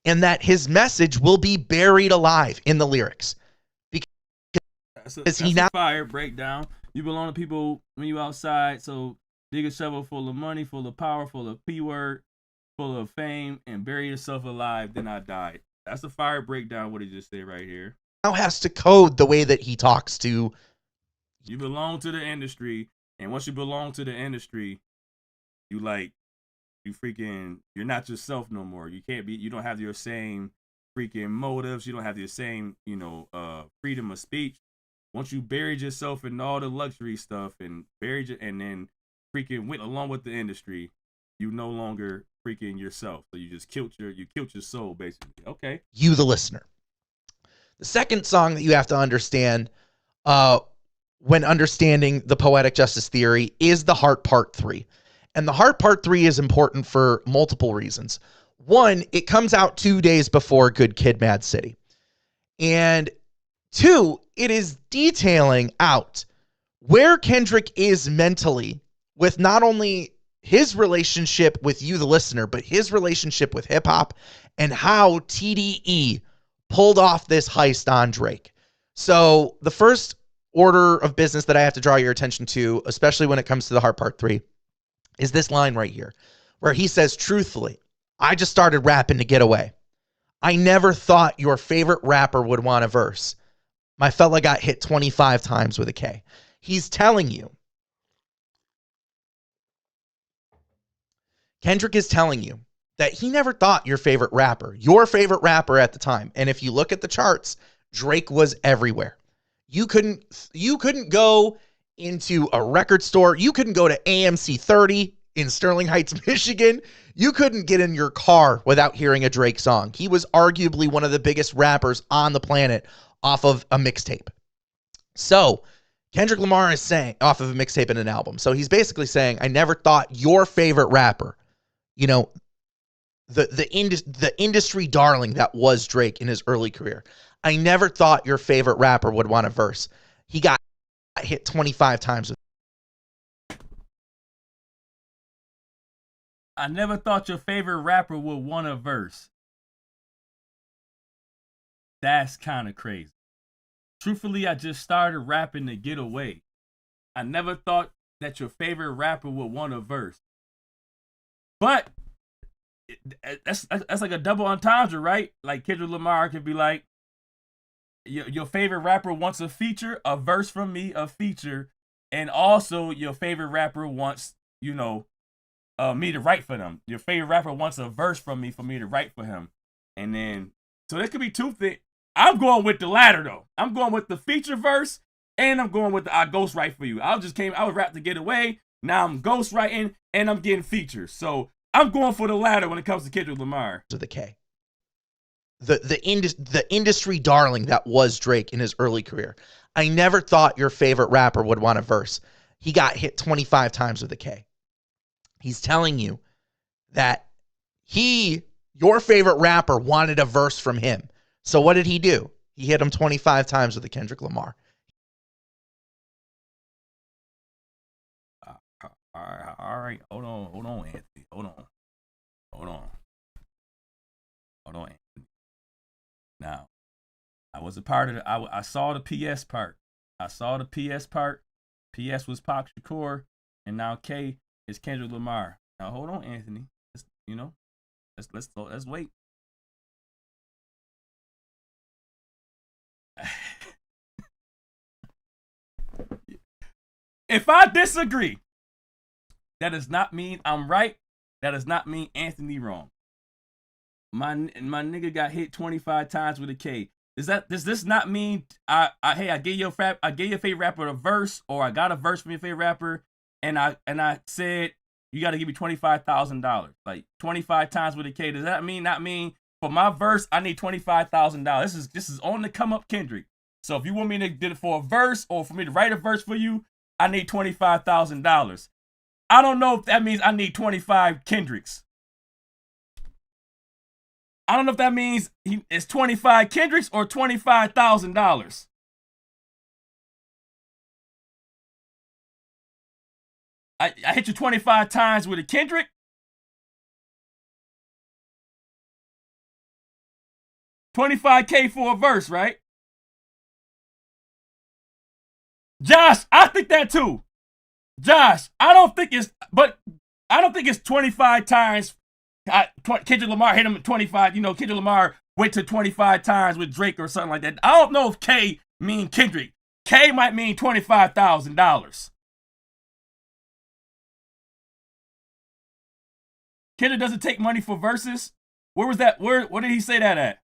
And that his message will be buried alive in the lyrics. That's a fire breakdown. You belong to people when you outside, so dig a shovel full of money, full of power, full of P-word, full of fame, and bury yourself alive, then I died. That's a fire breakdown, what he just said right here. Now has to code the way that he talks to. You belong to the industry, and once you belong to the industry, you're not yourself no more. You don't have your same freaking motives. You don't have your same, freedom of speech. Once you buried yourself in all the luxury stuff and then freaking went along with the industry, you no longer freaking yourself. So you just killed your soul, basically. Okay. You, the listener. The second song that you have to understand when understanding the poetic justice theory is the Heart Part 3. And the Heart Part 3 is important for multiple reasons. One, it comes out 2 days before Good Kid, Mad City. And 2, it is detailing out where Kendrick is mentally with not only his relationship with you, the listener, but his relationship with hip hop and how TDE pulled off this heist on Drake. So the first order of business that I have to draw your attention to, especially when it comes to the Heart Part 3, is this line right here, where he says, truthfully, I just started rapping to get away. I never thought your favorite rapper would want a verse. My fella got hit 25 times with a K. He's telling you, Kendrick is telling you that he never thought your favorite rapper at the time. And if you look at the charts, Drake was everywhere. You couldn't go into a record store. You couldn't go to AMC 30 in Sterling Heights, Michigan. You couldn't get in your car without hearing a Drake song. He was arguably one of the biggest rappers on the planet off of a mixtape. So Kendrick Lamar is saying, off of a mixtape and an album. So he's basically saying, I never thought your favorite rapper, the industry darling that was Drake in his early career, I never thought your favorite rapper would want a verse. He got hit 25 times with. I never thought your favorite rapper would want a verse. That's kind of crazy. Truthfully, I just started rapping to get away. I never thought that your favorite rapper would want a verse. But that's like a double entendre, right? Like Kendrick Lamar could be like, your favorite rapper wants a feature, a verse from me, a feature, and also your favorite rapper wants, me to write for them. Your favorite rapper wants a verse from me for me to write for him. And then, so there could be two things. I'm going with the latter, though. I'm going with the feature verse, and I'm going with the I ghostwrite for you. I was rap to get away. Now I'm ghostwriting, and I'm getting features. So I'm going for the latter when it comes to Kendrick Lamar. To the K. The industry darling that was Drake in his early career. I never thought your favorite rapper would want a verse. He got hit 25 times with a K. He's telling you that your favorite rapper wanted a verse from him. So what did he do? He hit him 25 times with a Kendrick Lamar. All right. Hold on, Anthony. Hold on, Anthony. Now, I was a part of I saw the PS part. I saw the PS part. PS was Pac Shakur, and now K is Kendrick Lamar. Now hold on, Anthony. Let's wait. If I disagree, that does not mean I'm right. That does not mean Anthony wrong. My nigga got hit 25 times with a K. Does this not mean I gave your favorite rapper a verse, or I got a verse from your favorite rapper, and I said you got to give me $25,000, like 25 times with a K? Does that mean not mean for my verse I need $25,000? This is on the come up, Kendrick. So if you want me to do it for a verse, or for me to write a verse for you, I need $25,000. I don't know if that means I need 25 Kendricks. I don't know if that means it's 25 Kendricks or $25,000. I hit you 25 times with a Kendrick. $25K for a verse, right? Josh, I think that too. Josh, I don't think it's 25 times. Kendrick Lamar hit him at 25. Kendrick Lamar went to 25 times with Drake or something like that. I don't know if K mean Kendrick. K might mean $25,000. Kendrick doesn't take money for verses. Where was that? Where did he say that at?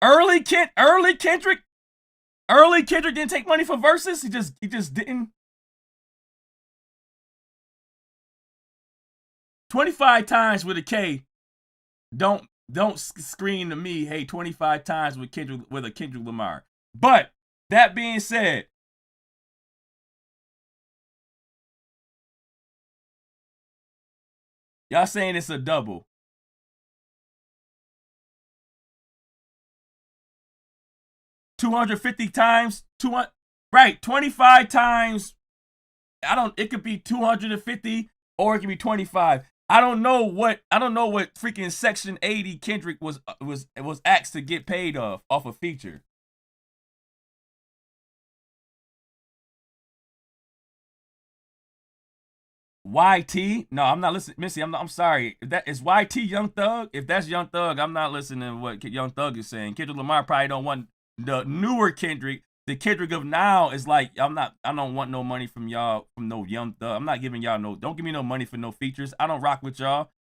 Early Kendrick didn't take money for verses. He just didn't. 25 times with a K don't scream to me, hey, 25 times with a Kendrick Lamar. But that being said, y'all saying it's a double. $250 times, 200, right? 25 times. It could be 250 or it could be 25. I don't know what freaking Section 80 Kendrick was asked to get paid off a feature. YT? No, I'm not listening. Missy, I'm sorry. If that is YT Young Thug, if that's Young Thug, I'm not listening to what Young Thug is saying. Kendrick Lamar probably don't want the newer Kendrick. The Kendrick of now is like, I don't want no money from y'all, from no Young Thug. I'm not giving y'all don't give me no money for no features. I don't rock with y'all.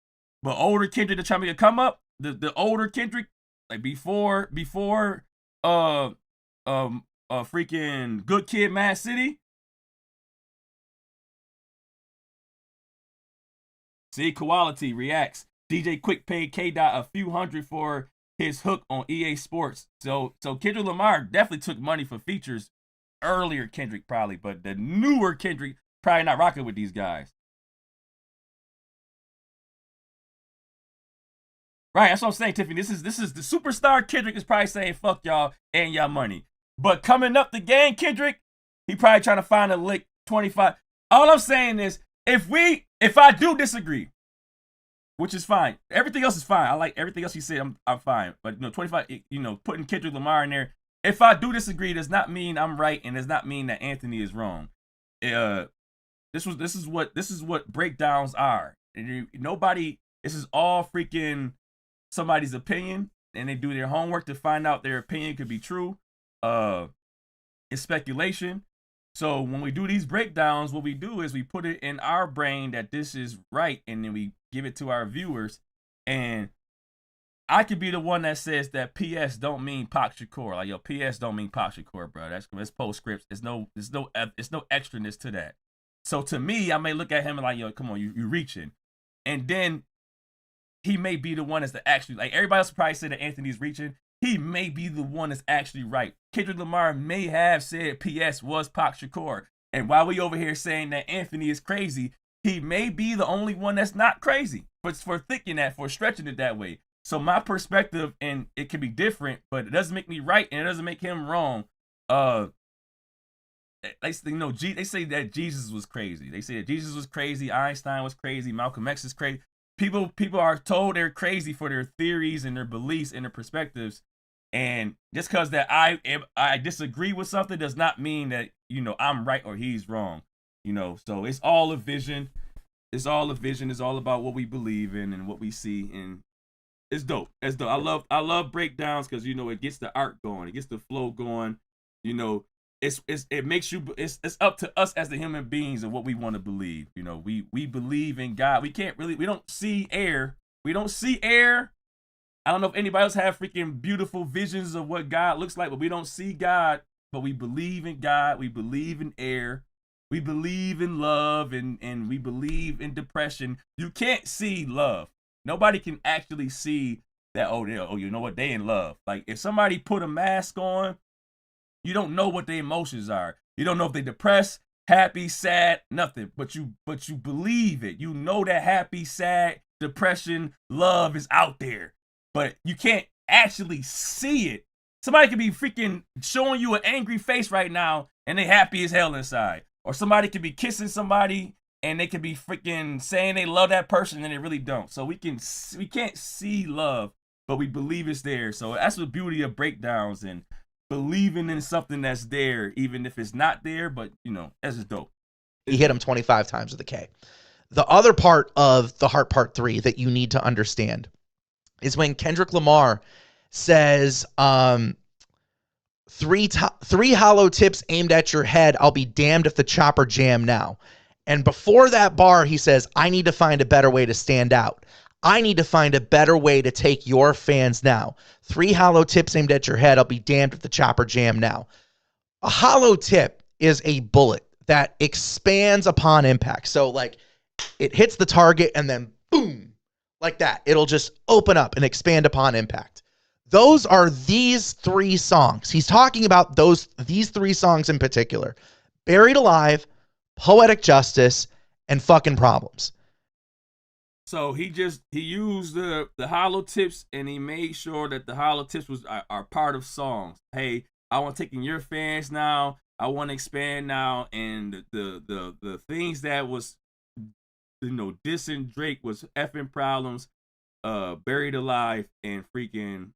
But older Kendrick to try to make a come up, the older Kendrick, like before freaking Good Kid, Mad City. See, Quality reacts. DJ Quick paid K-Dot a few hundred for his hook on EA Sports. So Kendrick Lamar definitely took money for features. Earlier Kendrick probably, but the newer Kendrick probably not rocking with these guys. Right, that's what I'm saying, Tiffany. This is the superstar Kendrick is probably saying fuck y'all and y'all money. But coming up the game, Kendrick, he probably trying to find a lick 25. All I'm saying is if I do disagree, which is fine. Everything else is fine. I like everything else he said. I'm fine. But 25, putting Kendrick Lamar in there. If I do disagree, does not mean I'm right, and does not mean that Anthony is wrong. This is what breakdowns are. And this is all freaking somebody's opinion, and they do their homework to find out their opinion could be true. It's speculation. So when we do these breakdowns, what we do is we put it in our brain that this is right, and then we give it to our viewers. And I could be the one that says that PS don't mean Pac Shakur. Like, yo, PS don't mean Pac Shakur, bro. That's postscript. There's no extraness to that. So to me, I may look at him and like, yo, come on, you reaching. And then he may be the one that's actually, like, everybody else probably say that Anthony's reaching. He may be the one that's actually right. Kendrick Lamar may have said PS was Pac Shakur. And while we over here saying that Anthony is crazy, he may be the only one that's not crazy for thinking that, for stretching it that way. So my perspective, and it can be different, but it doesn't make me right and it doesn't make him wrong. They say that Jesus was crazy. They say that Jesus was crazy, Einstein was crazy, Malcolm X is crazy. People are told they're crazy for their theories and their beliefs and their perspectives. And just because that I disagree with something does not mean that, you know, I'm right or he's wrong. You know, so it's all a vision. It's all a vision. It's all about what we believe in and what we see, and it's dope. It's dope. I love breakdowns because, you know, it gets the art going, it gets the flow going. You know, it makes you. It's up to us as the human beings and what we want to believe. You know, we believe in God. We don't see air. We don't see air. I don't know if anybody else have freaking beautiful visions of what God looks like, but we don't see God. But we believe in God. We believe in air. We believe in love, and we believe in depression. You can't see love. Nobody can actually see that, you know what, they in love. Like, if somebody put a mask on, you don't know what their emotions are. You don't know if they're depressed, happy, sad, nothing. But you believe it. You know that happy, sad, depression, love is out there. But you can't actually see it. Somebody could be freaking showing you an angry face right now, and they happy as hell inside. Or somebody could be kissing somebody and they could be freaking saying they love that person and they really don't. So we can't see love, but we believe it's there. So that's the beauty of breakdowns and believing in something that's there, even if it's not there. But, you know, that's just dope. He hit him 25 times with the K. The other part of the Heart Part 3 that you need to understand is when Kendrick Lamar says, three hollow tips aimed at your head. I'll be damned if the chopper jam now. And before that bar, he says, I need to find a better way to stand out. I need to find a better way to take your fans now. 3 hollow tips aimed at your head. I'll be damned if the chopper jam now. A hollow tip is a bullet that expands upon impact. So like it hits the target and then boom, like that. It'll just open up and expand upon impact. Those are these 3 songs. He's talking about these 3 songs in particular. Buried Alive, Poetic Justice, and Fucking Problems. So he used the hollow tips, and he made sure that the hollow tips are part of songs. Hey, I want to take in your fans now. I want to expand now. And the things that was, you know, dissing Drake was effing Problems, Buried Alive, and freaking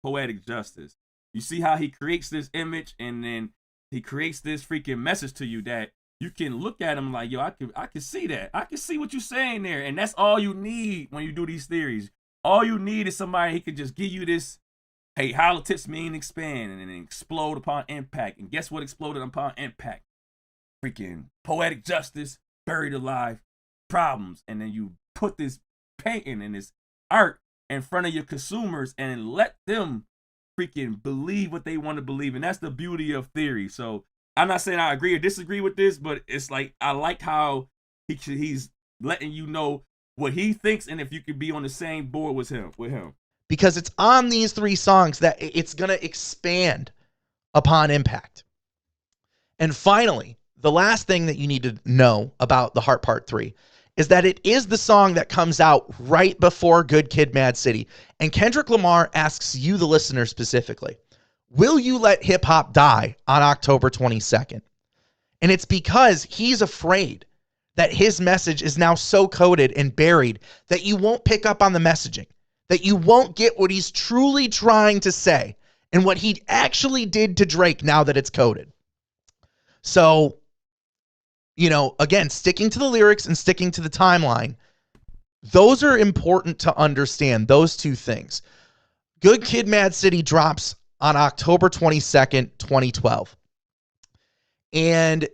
Poetic Justice. You see how he creates this image, and then he creates this freaking message to you that you can look at him like, yo, I can see that. I can see what you're saying there. And that's all you need when you do these theories. All you need is somebody who can just give you this, hey, hollow tips mean expand and then explode upon impact. And guess what exploded upon impact? Freaking Poetic Justice, Buried Alive, Problems. And then you put this painting and this art in front of your consumers and let them freaking believe what they want to believe. And that's the beauty of theory. So I'm not saying I agree or disagree with this, but it's like, I like how he's letting you know what he thinks and if you could be on the same board with him. Because it's on these 3 songs that it's going to expand upon impact. And finally, the last thing that you need to know about the Heart Part 3 is that it is the song that comes out right before Good Kid, Mad City. And Kendrick Lamar asks you, the listener, specifically, will you let hip hop die on October 22nd? And it's because he's afraid that his message is now so coded and buried that you won't pick up on the messaging, that you won't get what he's truly trying to say and what he actually did to Drake now that it's coded. So, you know, again, sticking to the lyrics and sticking to the timeline, those are important to understand, those 2 things. Good Kid, Mad City drops on October 22nd, 2012. And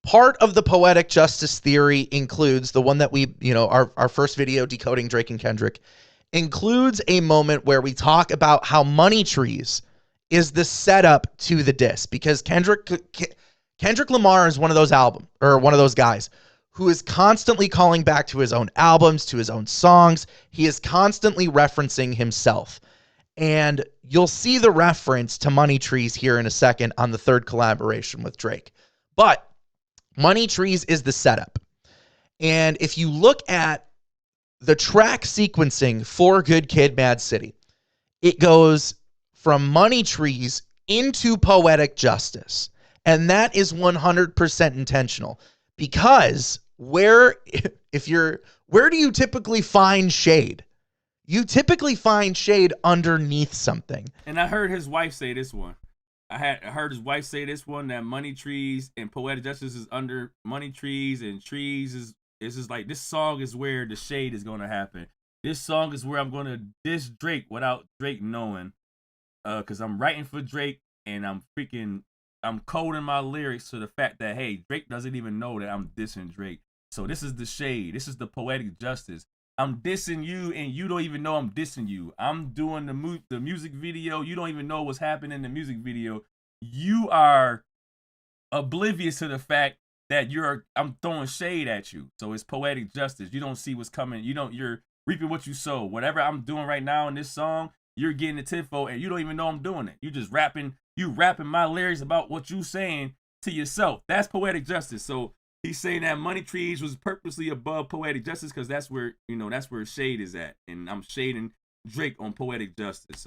part of the Poetic Justice theory includes the one that we, you know, our first video, Decoding Drake and Kendrick, includes a moment where we talk about how Money Trees is the setup to the diss, because Kendrick Lamar is one of those guys who is constantly calling back to his own albums, to his own songs. He is constantly referencing himself. And you'll see the reference to Money Trees here in a second on the 3rd collaboration with Drake. But Money Trees is the setup. And if you look at the track sequencing for Good Kid, Mad City, it goes from Money Trees into Poetic Justice. And that is 100% intentional, because where do you typically find shade? You typically find shade underneath something. And I heard his wife say this one. I heard his wife say this one, that money trees and poetic justice is under money trees, and trees is just like, this song is where the shade is gonna happen. This song is where I'm gonna diss Drake without Drake knowing. Cause I'm writing for Drake and I'm coding my lyrics to the fact that, hey, Drake doesn't even know that I'm dissing Drake. So this is the shade. This is the poetic justice. I'm dissing you and you don't even know I'm dissing you. I'm doing the music video. You don't even know what's happening in the music video. You are oblivious to the fact that I'm throwing shade at you. So it's poetic justice. You don't see what's coming. You're reaping what you sow. Whatever I'm doing right now in this song, you're getting the tenfold and you don't even know I'm doing it. You just rapping my lyrics about what you saying to yourself. That's poetic justice. So he's saying that money trees was purposely above poetic justice because that's where shade is at. And I'm shading Drake on poetic justice.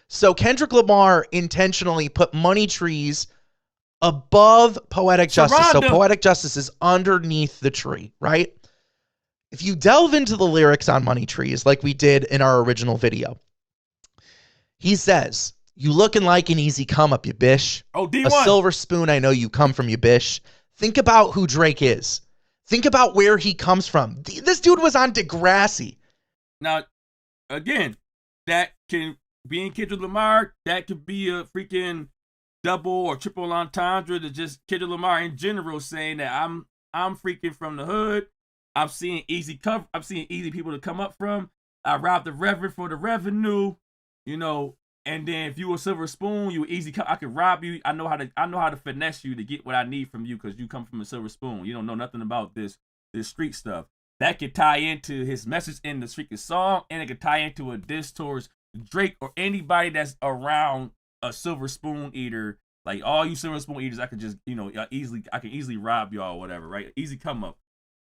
So Kendrick Lamar intentionally put money trees above poetic justice. So poetic justice is underneath the tree, right? If you delve into the lyrics on money trees, like we did in our original video, he says, "You looking like an easy come up, you bish. Oh, D1. A silver spoon, I know you come from, you bish." Think about who Drake is. Think about where he comes from. This dude was on Degrassi. Now, again, that can be in Kendrick Lamar. That could be a freaking double or triple entendre to just Kendrick Lamar in general saying that I'm freaking from the hood. I'm seeing easy people to come up from. I robbed the Reverend for the revenue, and then if you a silver spoon, you easy I could rob you. I know how to finesse you to get what I need from you because you come from a silver spoon. You don't know nothing about this street stuff. That could tie into his message in the freaking song, and it could tie into a diss towards Drake or anybody that's around a silver spoon eater. Like all you silver spoon eaters, I could just I can easily rob y'all or whatever, right? Easy come up.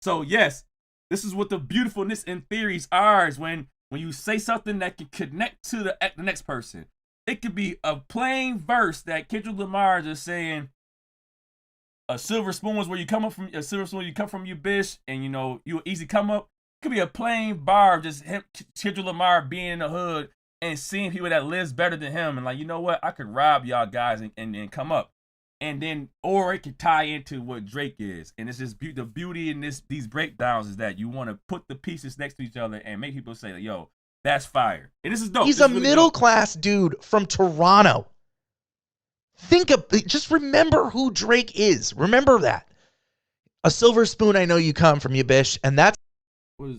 So yes, this is what the beautifulness in theories are, is when you say something that can connect to the next person. It could be a plain verse that Kendrick Lamar is just saying, a silver spoon is where you come up from, a silver spoon you come from, you bitch, and you easy come up. It could be a plain bar of just him, Kendrick Lamar being in the hood and seeing people that lives better than him and like, you know what, I could rob y'all guys and come up. And then, or it could tie into what Drake is. And it's just the beauty in these breakdowns is that you want to put the pieces next to each other and make people say, like, yo, that's fire. And this is dope. He's a middle-class dude from Toronto. Just remember who Drake is. Remember that. A silver spoon, I know you come from, you bish. And that's... What is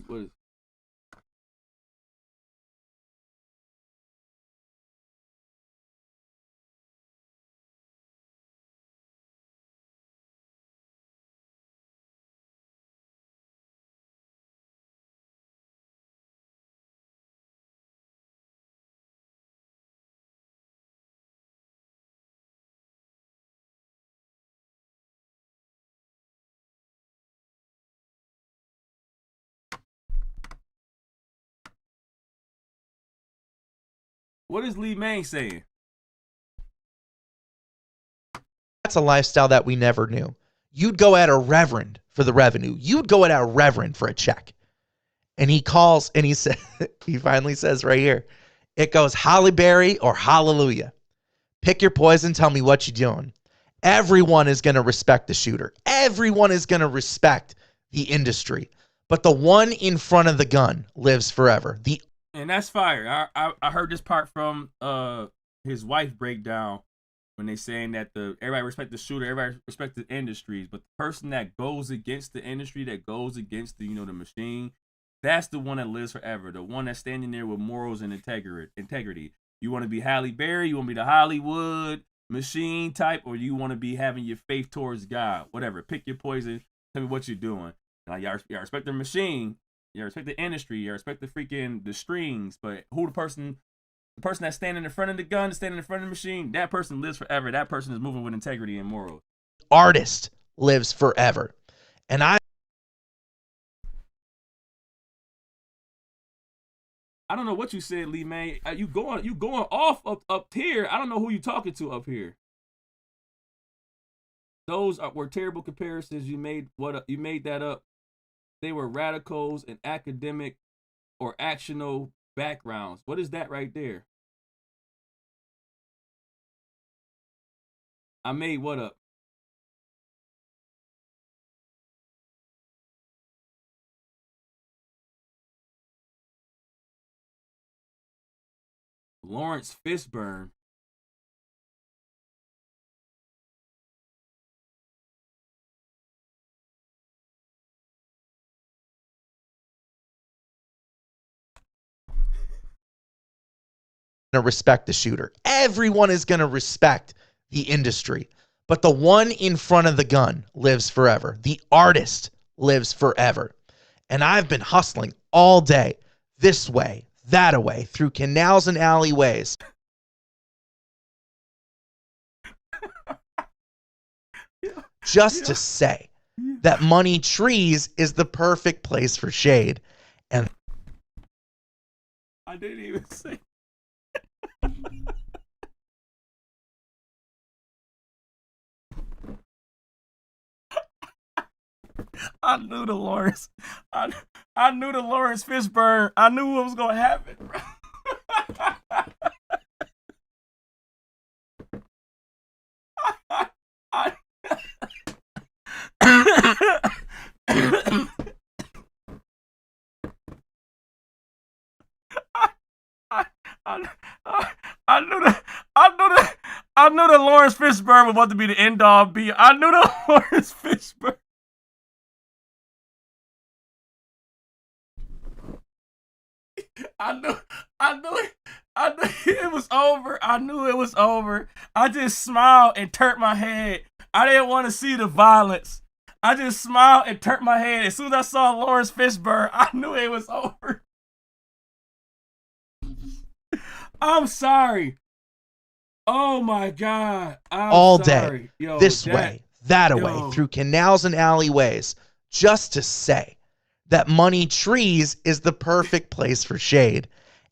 What is Lee Mang saying? That's a lifestyle that we never knew. You'd go at a reverend for the revenue. You'd go at a reverend for a check. And he calls and he said, he finally says right here, it goes Holly Berry or hallelujah. Pick your poison. Tell me what you're doing. Everyone is going to respect the shooter. Everyone is going to respect the industry. But the one in front of the gun lives forever. And that's fire. I heard this part from his wife breakdown when they saying that everybody respect the shooter, everybody respect the industries, but the person that goes against the industry, that goes against the the machine, that's the one that lives forever. The one that's standing there with morals and integrity. You want to be Halle Berry, you want to be the Hollywood machine type, or you want to be having your faith towards God. Whatever. Pick your poison. Tell me what you're doing. Now, y'all respect the machine. You respect the industry. You respect the strings. But who the person that's standing in front of the gun, standing in front of the machine, that person lives forever. That person is moving with integrity and morals. Artist lives forever. And I don't know what you said, Lee May. You going off up here. I don't know who you talking to up here. Those were terrible comparisons. You made that up. They were radicals and academic or actional Backgrounds. What is that right there? I made what up? Lawrence Fishburne. To respect the shooter. Everyone is going to respect the industry. But the one in front of the gun lives forever. The artist lives forever. And I've been hustling all day, this way, that away, through canals and alleyways. Just to say that Money Trees is the perfect place for shade. And I didn't even say. I knew the Lawrence. I knew the Lawrence Fishburne. I knew what was gonna happen. I knew the Lawrence Fishburne was about to be the end all be. I knew the Lawrence Fishburne. I knew it was over. I knew it was over. I just smiled and turned my head. I didn't want to see the violence. I just smiled and turned my head. As soon as I saw Lawrence Fishburne, I knew it was over. I'm sorry. Oh my God. I'm all sorry. day, Yo, this way, that away, through canals and alleyways, just to say that Money Trees is the perfect place for shade.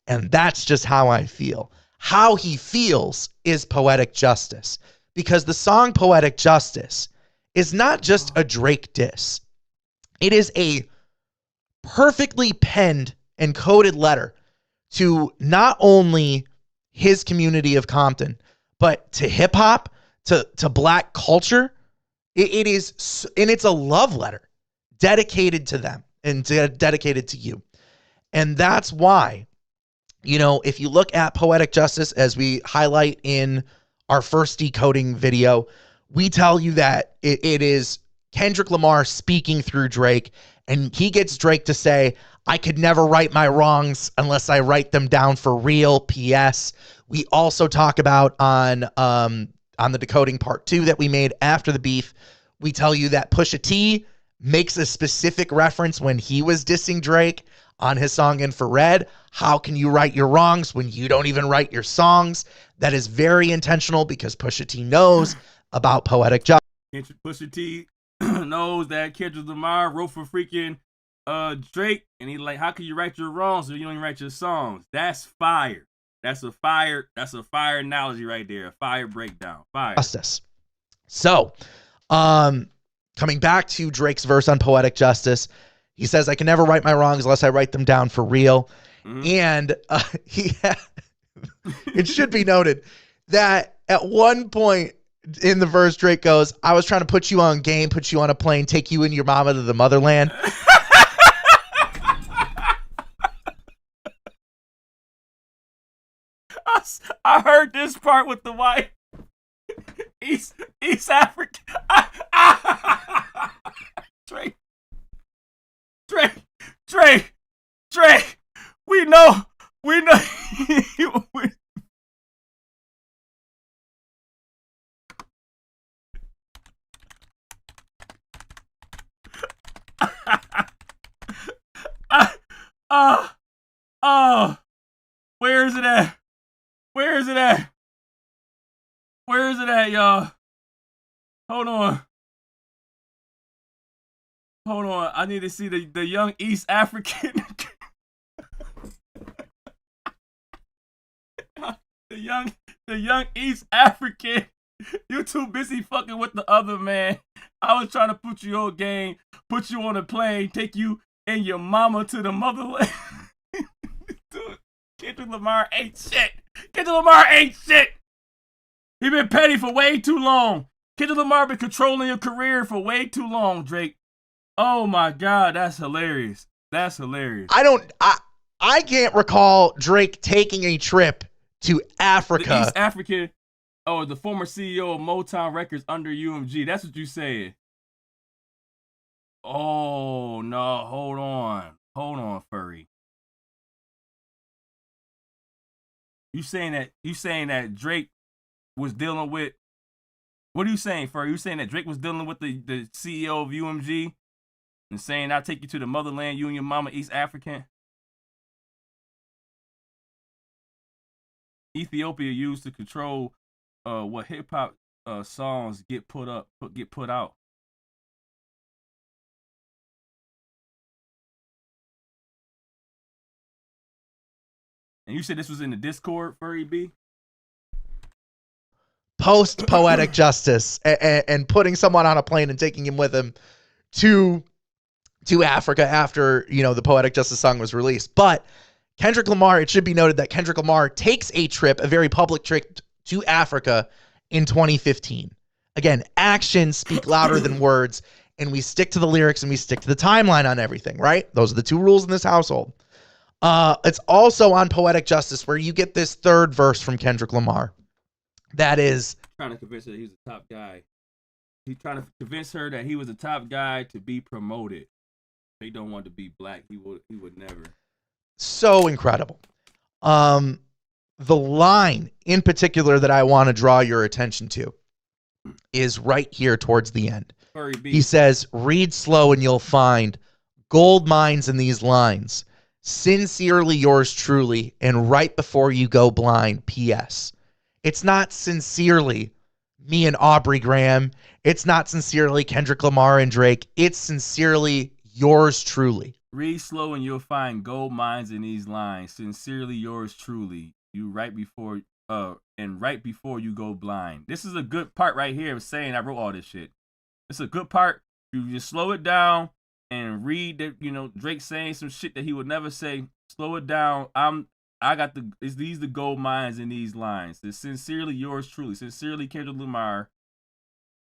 And that's just how I feel. How he feels is poetic justice. Because the song Poetic Justice is not just a Drake diss. It is a perfectly penned and coded letter to not only his community of Compton, but to hip hop, to black culture. It is, and it's a love letter dedicated to them and dedicated to you. And that's why, you know, if you look at Poetic Justice, as we highlight in our first decoding video, we tell you that it is Kendrick Lamar speaking through Drake, and he gets Drake to say, I could never right my wrongs unless I write them down for real, PS. We also talk about on the decoding part 2 that we made after the beef, we tell you that Pusha T makes a specific reference when he was dissing Drake on his song Infrared. How can you right your wrongs when you don't even write your songs? That is very intentional because Pusha T knows about poetic justice. Pusha T knows that Kendrick Lamar wrote for freaking Drake, and he's like, how can you write your wrongs if you don't even write your songs? That's fire. That's a fire analogy right there. A fire breakdown. Fire. Justice. So, coming back to Drake's verse on Poetic Justice, he says, I can never right my wrongs unless I write them down for real. Mm-hmm. And it should be noted that at one point in the verse, Drake goes, I was trying to put you on game, put you on a plane, take you and your mama to the motherland. I heard this part with the white East Africa. Drake. We know. Where is it at? Where is it at? Where is it at, y'all? Hold on. I need to see the young East African. the young East African. You too busy fucking with the other man. I was trying to put you on game, put you on a plane, take you and your mama to the motherland. Kendrick Lamar ain't shit. Kendrick Lamar ain't shit. He been petty for way too long. Kendrick Lamar been controlling your career for way too long, Drake. Oh my God, that's hilarious. That's hilarious. I can't recall Drake taking a trip to Africa. The East African, the former CEO of Motown Records under UMG. That's what you said. Oh no, hold on, Furry. You saying that Drake was dealing with, what are you saying, Furry? You saying that Drake was dealing with the CEO of UMG and saying, I'll take you to the motherland, you and your mama East African? Ethiopia used to control what hip hop songs get put out. And you said this was in the Discord, Furry B? Post Poetic Justice and putting someone on a plane and taking him with him to Africa after, the Poetic Justice song was released. But Kendrick Lamar, it should be noted that Kendrick Lamar takes a very public trip to Africa in 2015. Again, actions speak louder than words, and we stick to the lyrics and we stick to the timeline on everything, right? Those are the two rules in this household. It's also on Poetic Justice where you get this third verse from Kendrick Lamar. That is trying to convince her that he was a top guy. He's trying to convince her that he was a top guy to be promoted. They don't want to be black. He would never. So incredible. The line in particular that I want to draw your attention to is right here towards the end. He says, read slow and you'll find gold mines in these lines. Sincerely yours truly, and right before you go blind, P.S. It's not sincerely me and Aubrey Graham. It's not sincerely Kendrick Lamar and Drake. It's sincerely yours truly. Read slow and you'll find gold mines in these lines. Sincerely yours truly. Right before you go blind. This is a good part right here of saying I wrote all this shit. It's a good part. You just slow it down and read that, Drake saying some shit that he would never say. Slow it down. These the gold mines in these lines. It's sincerely yours truly. Sincerely Kendrick Lamar.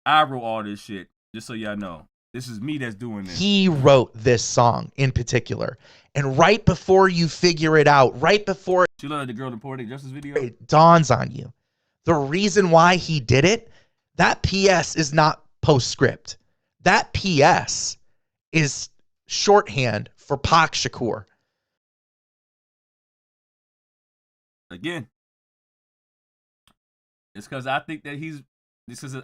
I wrote all this shit. Just so y'all know. This is me that's doing this. He wrote this song in particular. And right before you figure it out, right before you look at the girl in the Poetic Justice video, it dawns on you. The reason why he did it, that PS is not postscript. That PS is shorthand for Pac Shakur. Again, it's because I think that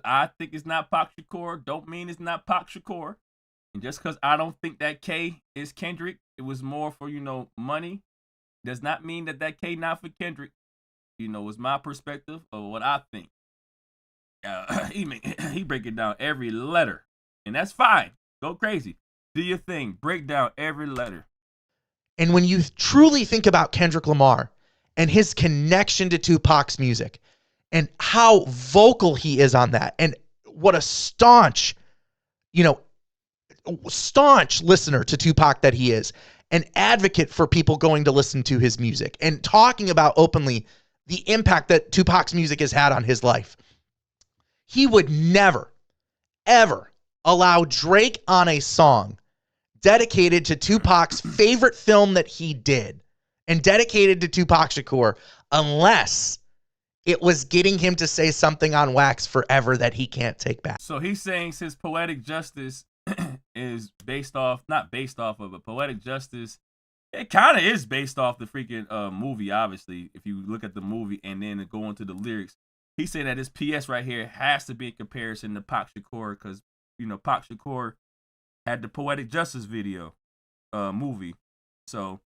I think it's not Pac Shakur. Don't mean it's not Pac Shakur. And just because I don't think that K is Kendrick, it was more for, money, does not mean that K not for Kendrick. It's my perspective of what I think. He break it down every letter. And that's fine. Go crazy. Do your thing. Break down every letter. And when you truly think about Kendrick Lamar and his connection to Tupac's music and how vocal he is on that and what a staunch listener to Tupac that he is, an advocate for people going to listen to his music and talking about openly the impact that Tupac's music has had on his life. He would never, ever allow Drake on a song dedicated to Tupac's favorite film that he did and dedicated to Tupac Shakur unless it was getting him to say something on wax forever that he can't take back. So he's saying his Poetic Justice is not based off of, but Poetic Justice, it kind of is based off the freaking movie, obviously, if you look at the movie and then go into the lyrics. He said that this PS right here has to be in comparison to Pac Shakur because, Pac Shakur had the Poetic Justice video movie. So,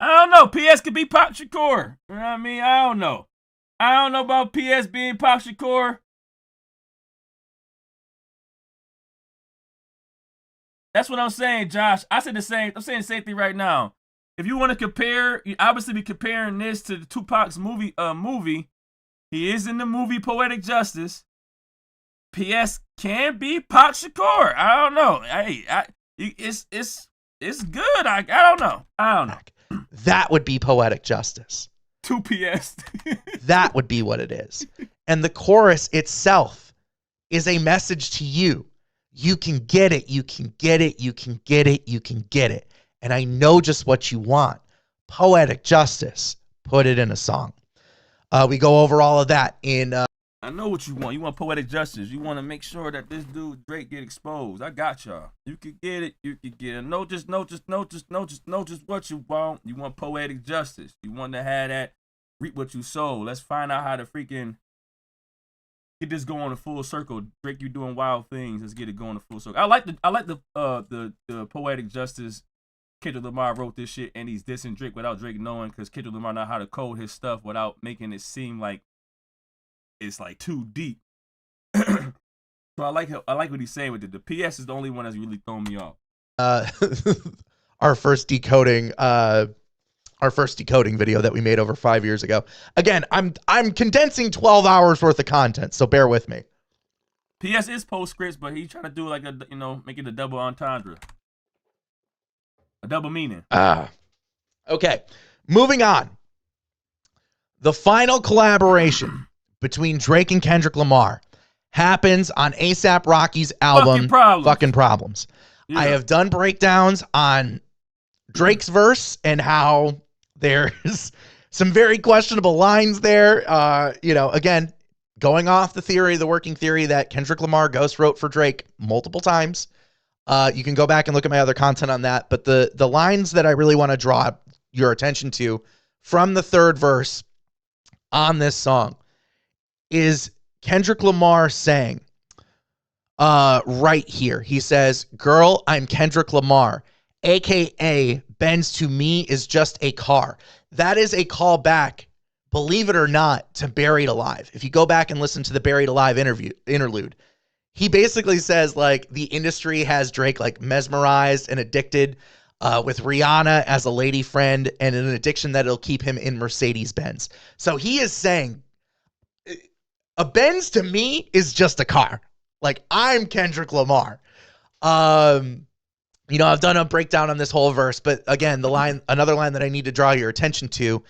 I don't know. PS could be Pac Shakur. You know what I mean? I don't know. I don't know about PS being Pac Shakur. That's what I'm saying, Josh. I'm saying the same thing right now. If you want to compare, you obviously be comparing this to the Tupac's movie. He is in the movie Poetic Justice. PS can be Pac Shakur. I don't know. It's good. I don't know. That would be poetic justice. 2 PS. That would be what it is. And the chorus itself is a message to you. You can get it. You can get it. You can get it. You can get it. And I know just what you want. Poetic justice. Put it in a song. We go over all of that in... I know what you want. You want poetic justice. You want to make sure that this dude Drake get exposed. I got y'all. You can get it. You can get it. Know just what you want. You want poetic justice. You want to have that reap what you sow. Let's find out how to freaking get this going in full circle. Drake, you doing wild things. Let's get it going in full circle. I like the poetic justice. Kendrick Lamar wrote this shit and he's dissing Drake without Drake knowing, because Kendrick Lamar know how to code his stuff without making it seem like it's like too deep. So I like what he's saying with it. The PS is the only one that's really thrown me off. Our first decoding video that we made over 5 years ago. Again, I'm condensing 12 hours worth of content, so bear with me. PS is postscripts, but he's trying to do like make it a double entendre. A double meaning. Okay. Moving on. The final collaboration between Drake and Kendrick Lamar happens on A$AP Rocky's album Fucking Problems. Yeah. I have done breakdowns on Drake's verse and how there's some very questionable lines there. Again, going off the working theory that Kendrick Lamar ghost wrote for Drake multiple times. You can go back and look at my other content on that. But the lines that I really want to draw your attention to from the third verse on this song is Kendrick Lamar saying, right here, he says, "Girl, I'm Kendrick Lamar, aka Benz to me is just a car." That is a callback, believe it or not, to Buried Alive. If you go back and listen to the Buried Alive interlude, he basically says like the industry has Drake like mesmerized and addicted with Rihanna as a lady friend, and an addiction that'll keep him in Mercedes-Benz. So he is saying a Benz to me is just a car. Like, I'm Kendrick Lamar. I've done a breakdown on this whole verse, but again, another line that I need to draw your attention to,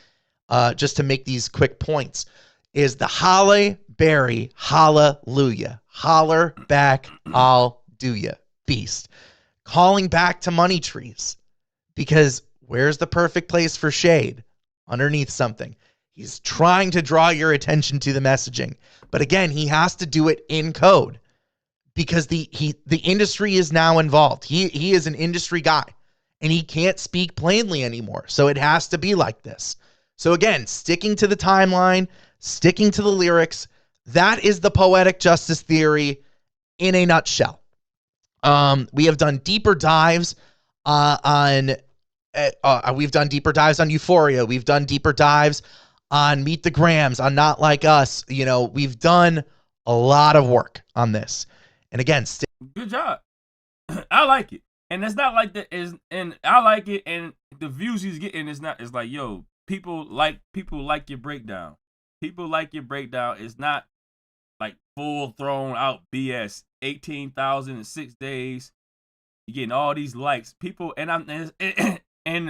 just to make these quick points, is the Halle Berry hallelujah. Holler back, I'll do ya, beast. Calling back to money trees, because where's the perfect place for shade? Underneath something. He's trying to draw your attention to the messaging. But again, he has to do it in code, because the industry is now involved. He is an industry guy, and he can't speak plainly anymore. So it has to be like this. So again, sticking to the timeline, sticking to the lyrics, that is the poetic justice theory in a nutshell. We have done deeper dives on Euphoria. We've done deeper dives on Meet the Grams, on Not Like Us. We've done a lot of work on this. And again, good job. I like it. And it's not like that and I like it, and the views he's getting is like, yo, people like your breakdown. People like your breakdown. It's not like full thrown out BS. 18,000 in 6 days. You're getting all these likes. People, and the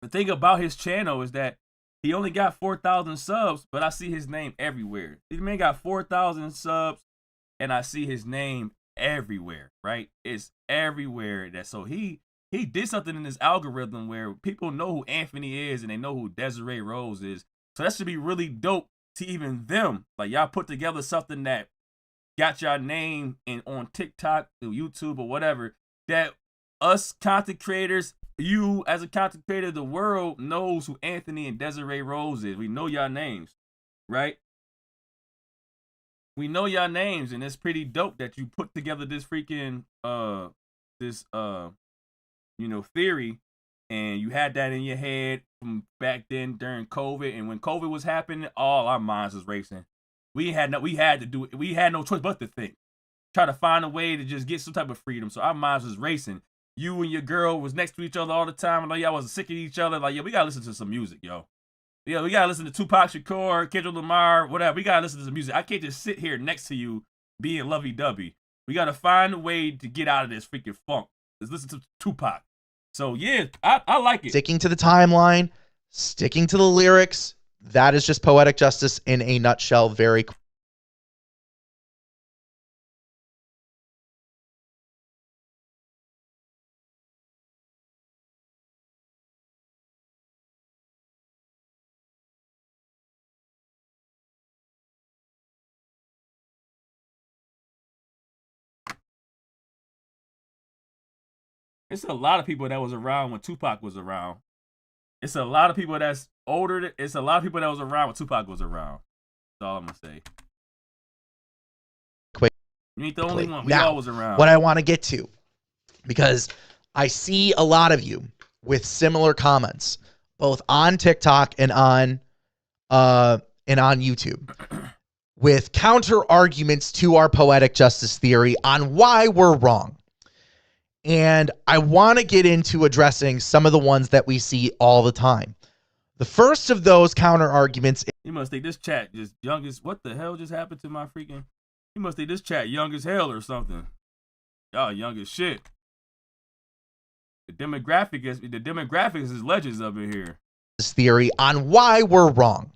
thing about his channel is that he only got 4,000 subs, but I see his name everywhere. This man got 4,000 subs, and I see his name everywhere, right? It's everywhere. So he did something in this algorithm where people know who Anthony is and they know who Desiree Rose is. So that should be really dope to even them. Like, y'all put together something that got your name on TikTok or YouTube or whatever, that us content creators, you as a content creator, the world knows who Anthony and Desiree Rose is. We know y'all names, right? We know y'all names, and it's pretty dope that you put together this freaking theory, and you had that in your head from back then during COVID. And when COVID was happening, all our minds was racing. We had no choice but to think. Try to find a way to just get some type of freedom. So our minds was racing. You and your girl was next to each other all the time. I know y'all was sick of each other. Like, we gotta listen to some music, yo. Yeah, we gotta listen to Tupac Shakur, Kendrick Lamar, whatever. We gotta listen to some music. I can't just sit here next to you being lovey-dovey. We gotta find a way to get out of this freaking funk. Let's listen to Tupac. So yeah, I like it. Sticking to the timeline, sticking to the lyrics. That is just Poetic Justice in a nutshell. Very It's a lot of people that was around when Tupac was around. It's a lot of people that's older. It's a lot of people that was around when Tupac was around. That's all I'm gonna say. quick. You ain't the only one. We Now, all was around. what I want to get to, because I see a lot of you with similar comments, both on TikTok and on YouTube, with counter arguments to our poetic justice theory on why we're wrong. And I want to get into addressing some of the ones that we see all the time. The first of those counter arguments. You must think this chat just young as what the hell just happened to my freaking. You must think this chat young as hell or something. Y'all young as shit. The demographics is legends up in here. Theory on why we're wrong.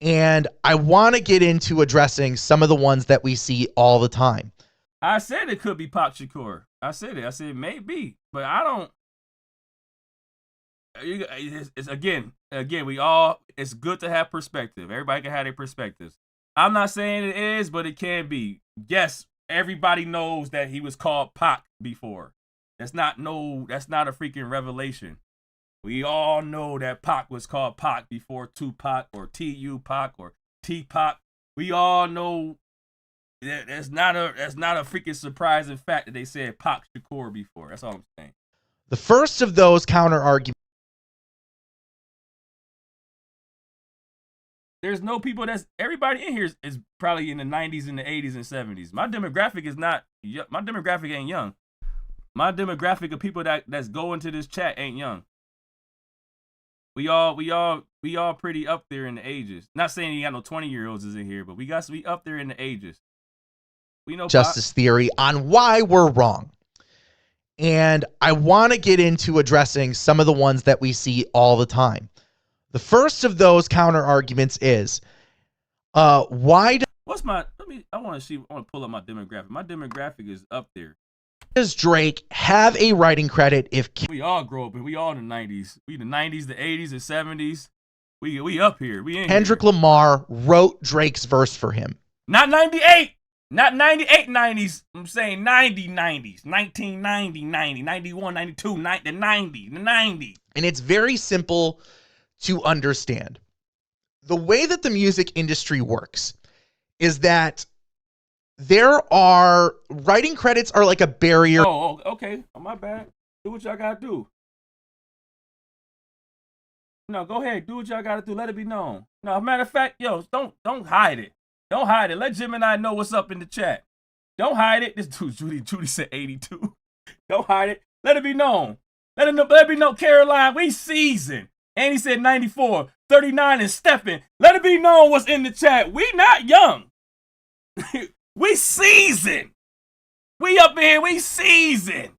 And I want to get into addressing some of the ones that we see all the time. I said it could be Pac Shakur. I said it. I said maybe, but I don't. It's again. We all. It's good to have perspective. Everybody can have their perspectives. I'm not saying it is, but it can be. Yes, everybody knows that he was called Pac before. That's not a freaking revelation. We all know that Pac was called Pac before Tupac or T-U-Pac or T-Pac. We all know that that's not a freaking surprising fact that they said Pac Shakur before. That's all I'm saying. The first of those counter arguments. There's no people everybody in here is probably in the 90s and the 80s and 70s. My demographic ain't young. My demographic of people that's going to this chat ain't young. We all pretty up there in the ages. Not saying you got no 20-year-olds is in here, but we got to be up there in the ages. We know Justice theory on why we're wrong. And I want to get into addressing some of the ones that we see all the time. The first of those counter arguments is why I want to pull up my demographic. My demographic is up there. Does Drake have a writing credit if we all grow up and we all in the 90s? We in the 90s, the 80s, the 70s. We up here. We in Kendrick here. Lamar wrote Drake's verse for him. Not 98. Not 98 90s. I'm saying 90 90s. 1990 90, 91, 92, the 90. And it's very simple to understand. The way that the music industry works is that there are writing credits are like a barrier. Oh, okay. Oh, my bad. Do what y'all gotta do. No, go ahead. Do what y'all gotta do. Let it be known. No, matter of fact, don't hide it. Don't hide it. Let Jim and I know what's up in the chat. Don't hide it. This dude, Judy said 82. Don't hide it. Let it be known. Let it be known, Caroline, we seasoned. And he said 94, 39 and stepping. Let it be known what's in the chat. We not young. We seasoned. We up in here. We seasoned.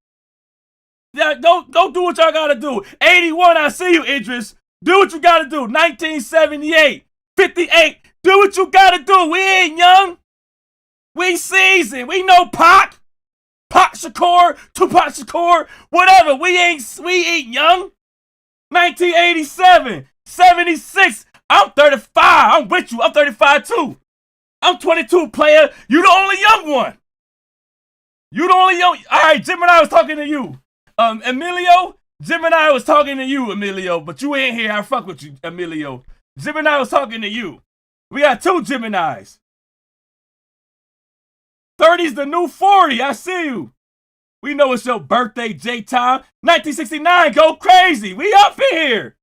Go do what y'all gotta do. 81, I see you, Idris. Do what you gotta do. 1978, 58. Do what you gotta do. We ain't young. We seasoned. We know Pac Shakur, Tupac Shakur, whatever. We ain't young. 1987, 76. I'm 35. I'm with you. I'm 35 too. I'm 22, player. You the only young one. You the only young. All right, Jim and I was talking to you. Emilio, Jim and I was talking to you, Emilio, but you ain't here. I fuck with you, Emilio. Jim and I was talking to you. We got two Geminis. 30's the new 40. I see you. We know it's your birthday, J-Time. 1969, go crazy. We up in here.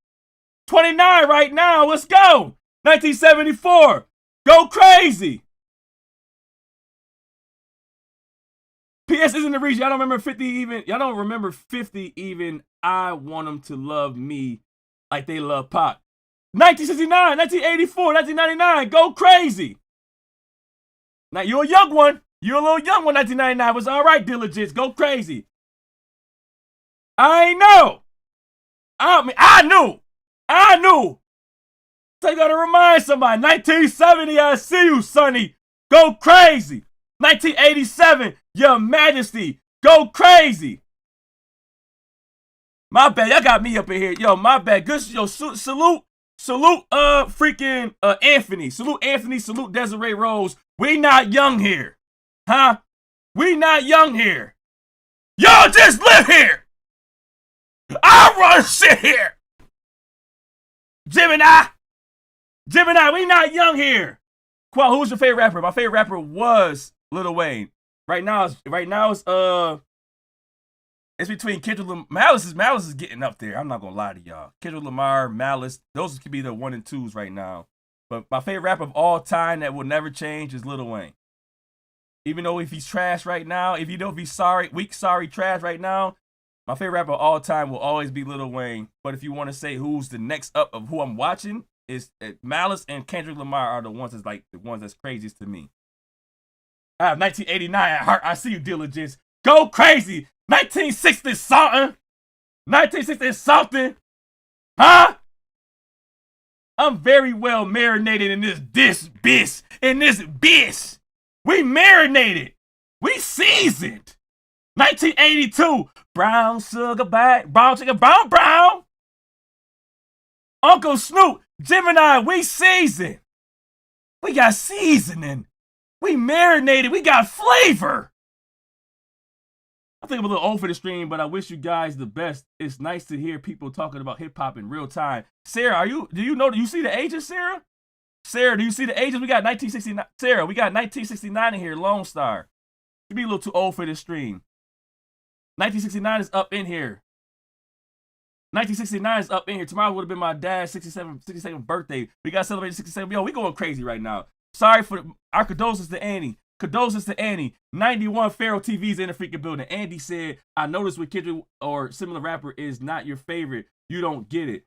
29 right now. Let's go. 1974, go crazy. PS isn't the reason. Y'all don't remember 50 even. Y'all don't remember 50 even. I want them to love me like they love Pac. 1969, 1984, 1999, go crazy. Now, you're a young one. You're a little young one, 1999. Was all right, Diligence. Go crazy. I ain't know. I knew. So you gotta remind somebody. 1970, I see you, Sonny. Go crazy. 1987, Your Majesty. Go crazy. My bad. Y'all got me up in here. Yo, my bad. Good. Yo, salute, freaking Anthony. Salute Anthony. Salute Desiree Rose. We not young here. Huh? We not young here. Y'all just live here. I run shit here. Gemini, we not young here. Qual, who's your favorite rapper? My favorite rapper was Lil Wayne. Right now it's between Kendrick Lamar. Malice is getting up there. I'm not gonna lie to y'all. Kendrick Lamar, Malice, those could be the 1 and 2s right now. But my favorite rapper of all time that will never change is Lil Wayne. Even though if he's trash right now, if he's sorry, trash right now, my favorite rapper of all time will always be Lil Wayne. But if you want to say who's the next up of who I'm watching, is Malice and Kendrick Lamar are the ones that's craziest to me. I have 1989 at heart. I see you, Diligence. Go crazy. 1960 something. 1960 something. Huh? I'm very well marinated in this bitch. We marinated. We seasoned. 1982. Brown sugar bag. Brown chicken. Brown. Uncle Snoop. Gemini. We seasoned. We got seasoning. We marinated. We got flavor. I think I'm a little old for the stream, but I wish you guys the best. It's nice to hear people talking about hip hop in real time. Sarah, do you see the ages, Sarah? Sarah, do you see the ages? We got 1969. Sarah, we got 1969 in here, Lone Star. You be a little too old for this stream. 1969 is up in here. 1969 is up in here. Tomorrow would have been my dad's 67th birthday. We got celebrated 67. Yo, we going crazy right now. Sorry for our condolences to Annie. 91 Pharaoh TV's in the freaking building. Andy said, I noticed with Kendrick or similar rapper is not your favorite. You don't get it.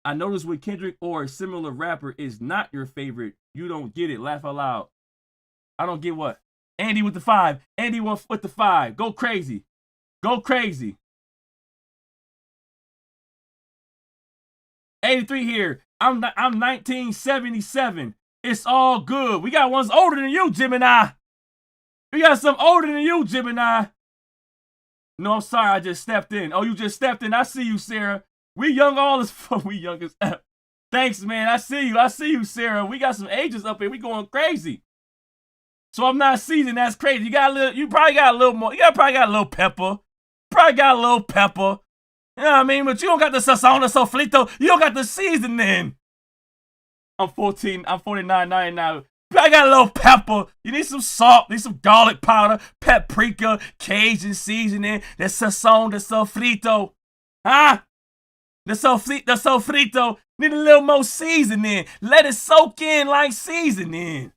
I noticed with Kendrick or a similar rapper is not your favorite. You don't get it. Laugh out loud. I don't get what? Andy with the 5. Andy with the 5. Go crazy. Go crazy. 83 here. I'm 1977. It's all good. We got ones older than you, Gemini. We got some older than you, Gemini. No, I'm sorry. I just stepped in. Oh, you just stepped in. I see you, Sarah. We young all as fuck. We young as F. Thanks, man. I see you, Sarah. We got some ages up here. We going crazy. So I'm not seasoned. That's crazy. You probably got a little more. You probably got a little pepper. You know what I mean? But you don't got the sazon or sofrito. You don't got the seasoning. I'm 49.99. I got a little pepper. You need some salt. Need some garlic powder, paprika, Cajun seasoning. The sazon, the sofrito. Huh? The sofrito. Need a little more seasoning. Let it soak in like seasoning.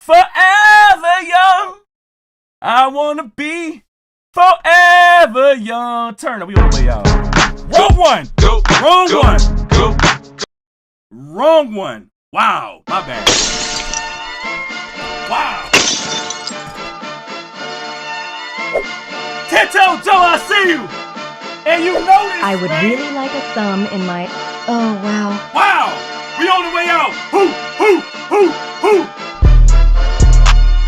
Forever young. I want to be forever young. Turn it. We on the way out. Wrong one. Wrong one. Wrong one. Wow. My bad. Wow. Tito Joe, I see you. And you know this. I would really like a thumb in my... Oh, wow. Wow. We on the way out. Who?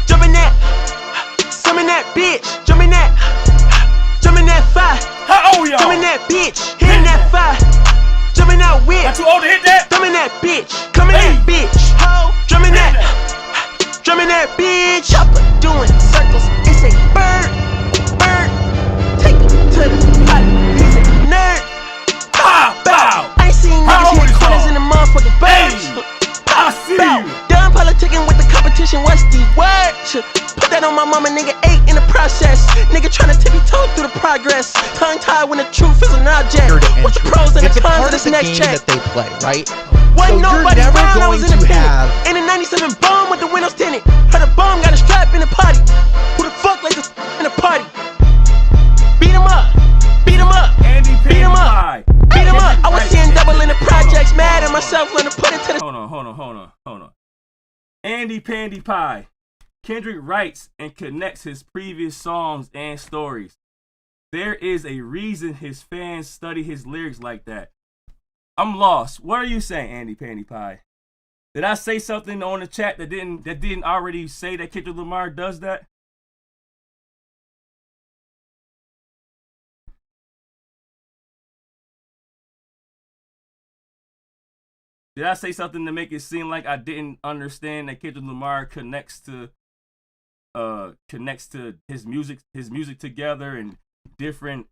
Jumping that. Summon that bitch. Jumping that. Jumping that fire. How old y'all? Jumping that bitch. Hitting that fire. Jumping that whip. Not too old to hit that? Drumming that bitch. Coming that bitch. Ho. Drumming that. Drumming that bitch. Chopper doing circles. It's a bird. Take it to the pot. He's a nerd. Bow. I ain't seen niggas hit corners in the motherfucking birds. I see you. Done politicking with the competition. What's the word? Put that on my mama, nigga. 8 in the process. Nigga trying to tippy-toe through the progress. Tongue-tied when the truth is an object. What's the pros and the cons of this next check? That they play, right? Wasn't So nobody you're never around, I was going to independent. In a 97 bomb with the windows tinted. Heard a bomb got a strap in the potty. Who the fuck like this in the party? Beat him up. Andy Beat him up. Pie. Beat him up. I was seeing double in the projects. Mad at myself, learning to put it to the... Hold on. Andy Pandy Pie. Kendrick writes and connects his previous songs and stories. There is a reason his fans study his lyrics like that. I'm lost. What are you saying, Andy Panty Pie? Did I say something on the chat that didn't already say that Kendrick Lamar does that? Did I say something to make it seem like I didn't understand that Kendrick Lamar connects to his music together and different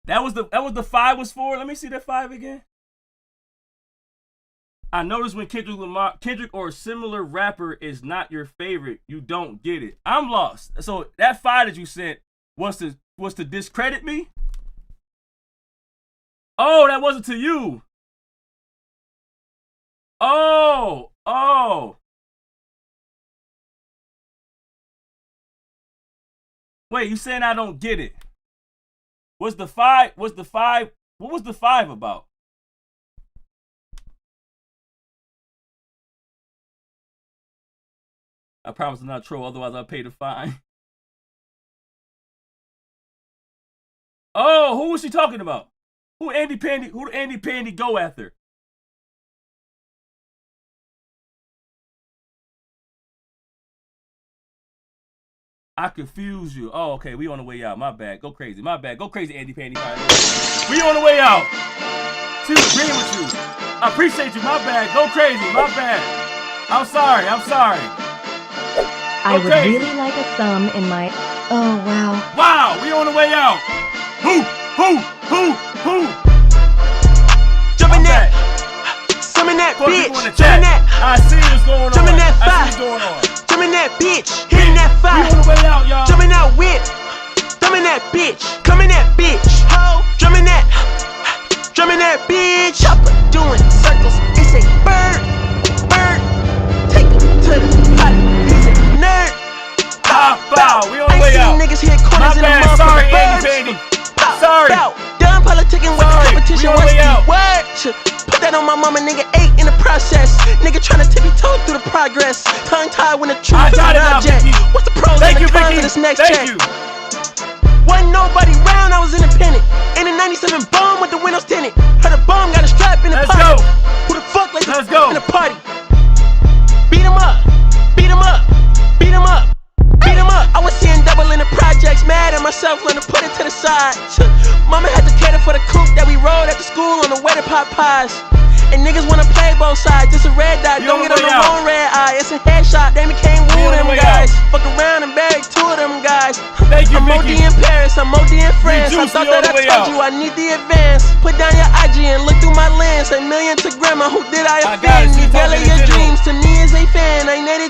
That was the 5 was for. Let me see that 5 again. I noticed when Kendrick or a similar rapper is not your favorite, you don't get it. I'm lost. So that 5 that you sent was to discredit me? Oh, that wasn't to you. Oh. Wait, you saying I don't get it? What was the 5 about? I promise to not troll, otherwise I'll pay the fine. Oh, who was she talking about? Who Andy Pandy go after? I confuse you. Oh, okay, we on the way out. My bad. Go crazy. My bad. Go crazy, Andy Panty. We on the way out. She was agreeing with you. I appreciate you. My bad. Go crazy. My bad. I'm sorry. I would really like a thumb in my. Oh wow. Wow, we on the way out. Who? Jumping that. Summon that bitch. Jumping that. I see what's going on. Jumping that 5. Jumping that bitch. Hitting that 5. We on the way out, y'all. Jumping that whip. Thumbing that bitch. Coming that bitch. Ho. Drumming that. Drumming that bitch. Chopper doing circles. It's a bird. Take it to the body. He's a nerd. Bow. We on the way out. Niggas hit corners in the motherfucking sorry, birds. Andy Panty. Sorry. Done politicking with the competition. We on the way out. What? Put that on my mama, nigga. 8 in the process. Nigga tryna tippy toe through the progress. Tongue tied when the truth is an object. What's the pros and the cons of this next check? Wasn't nobody round, I was independent. In a 97 bomb with the windows tinted. Heard a bomb, got a strap in the pocket. Who the fuck like this in the party? Beat him up. I was seeing double in the projects, mad at myself, learn to put it to the side. Mama had to cater for the coupe that we rode at the school on the way to pot pies. And niggas wanna play both sides, it's a red dot, don't get on the wrong red eye. It's a headshot, they became woo them guys. Fuck around and buried 2 of them guys. I'm OD in Paris, I'm OD in France. I thought that I told you I need the advance. Put down your IG and look through my lens. $1 million to grandma, who did I offend? Need your dreams, to me is a fan. I ain't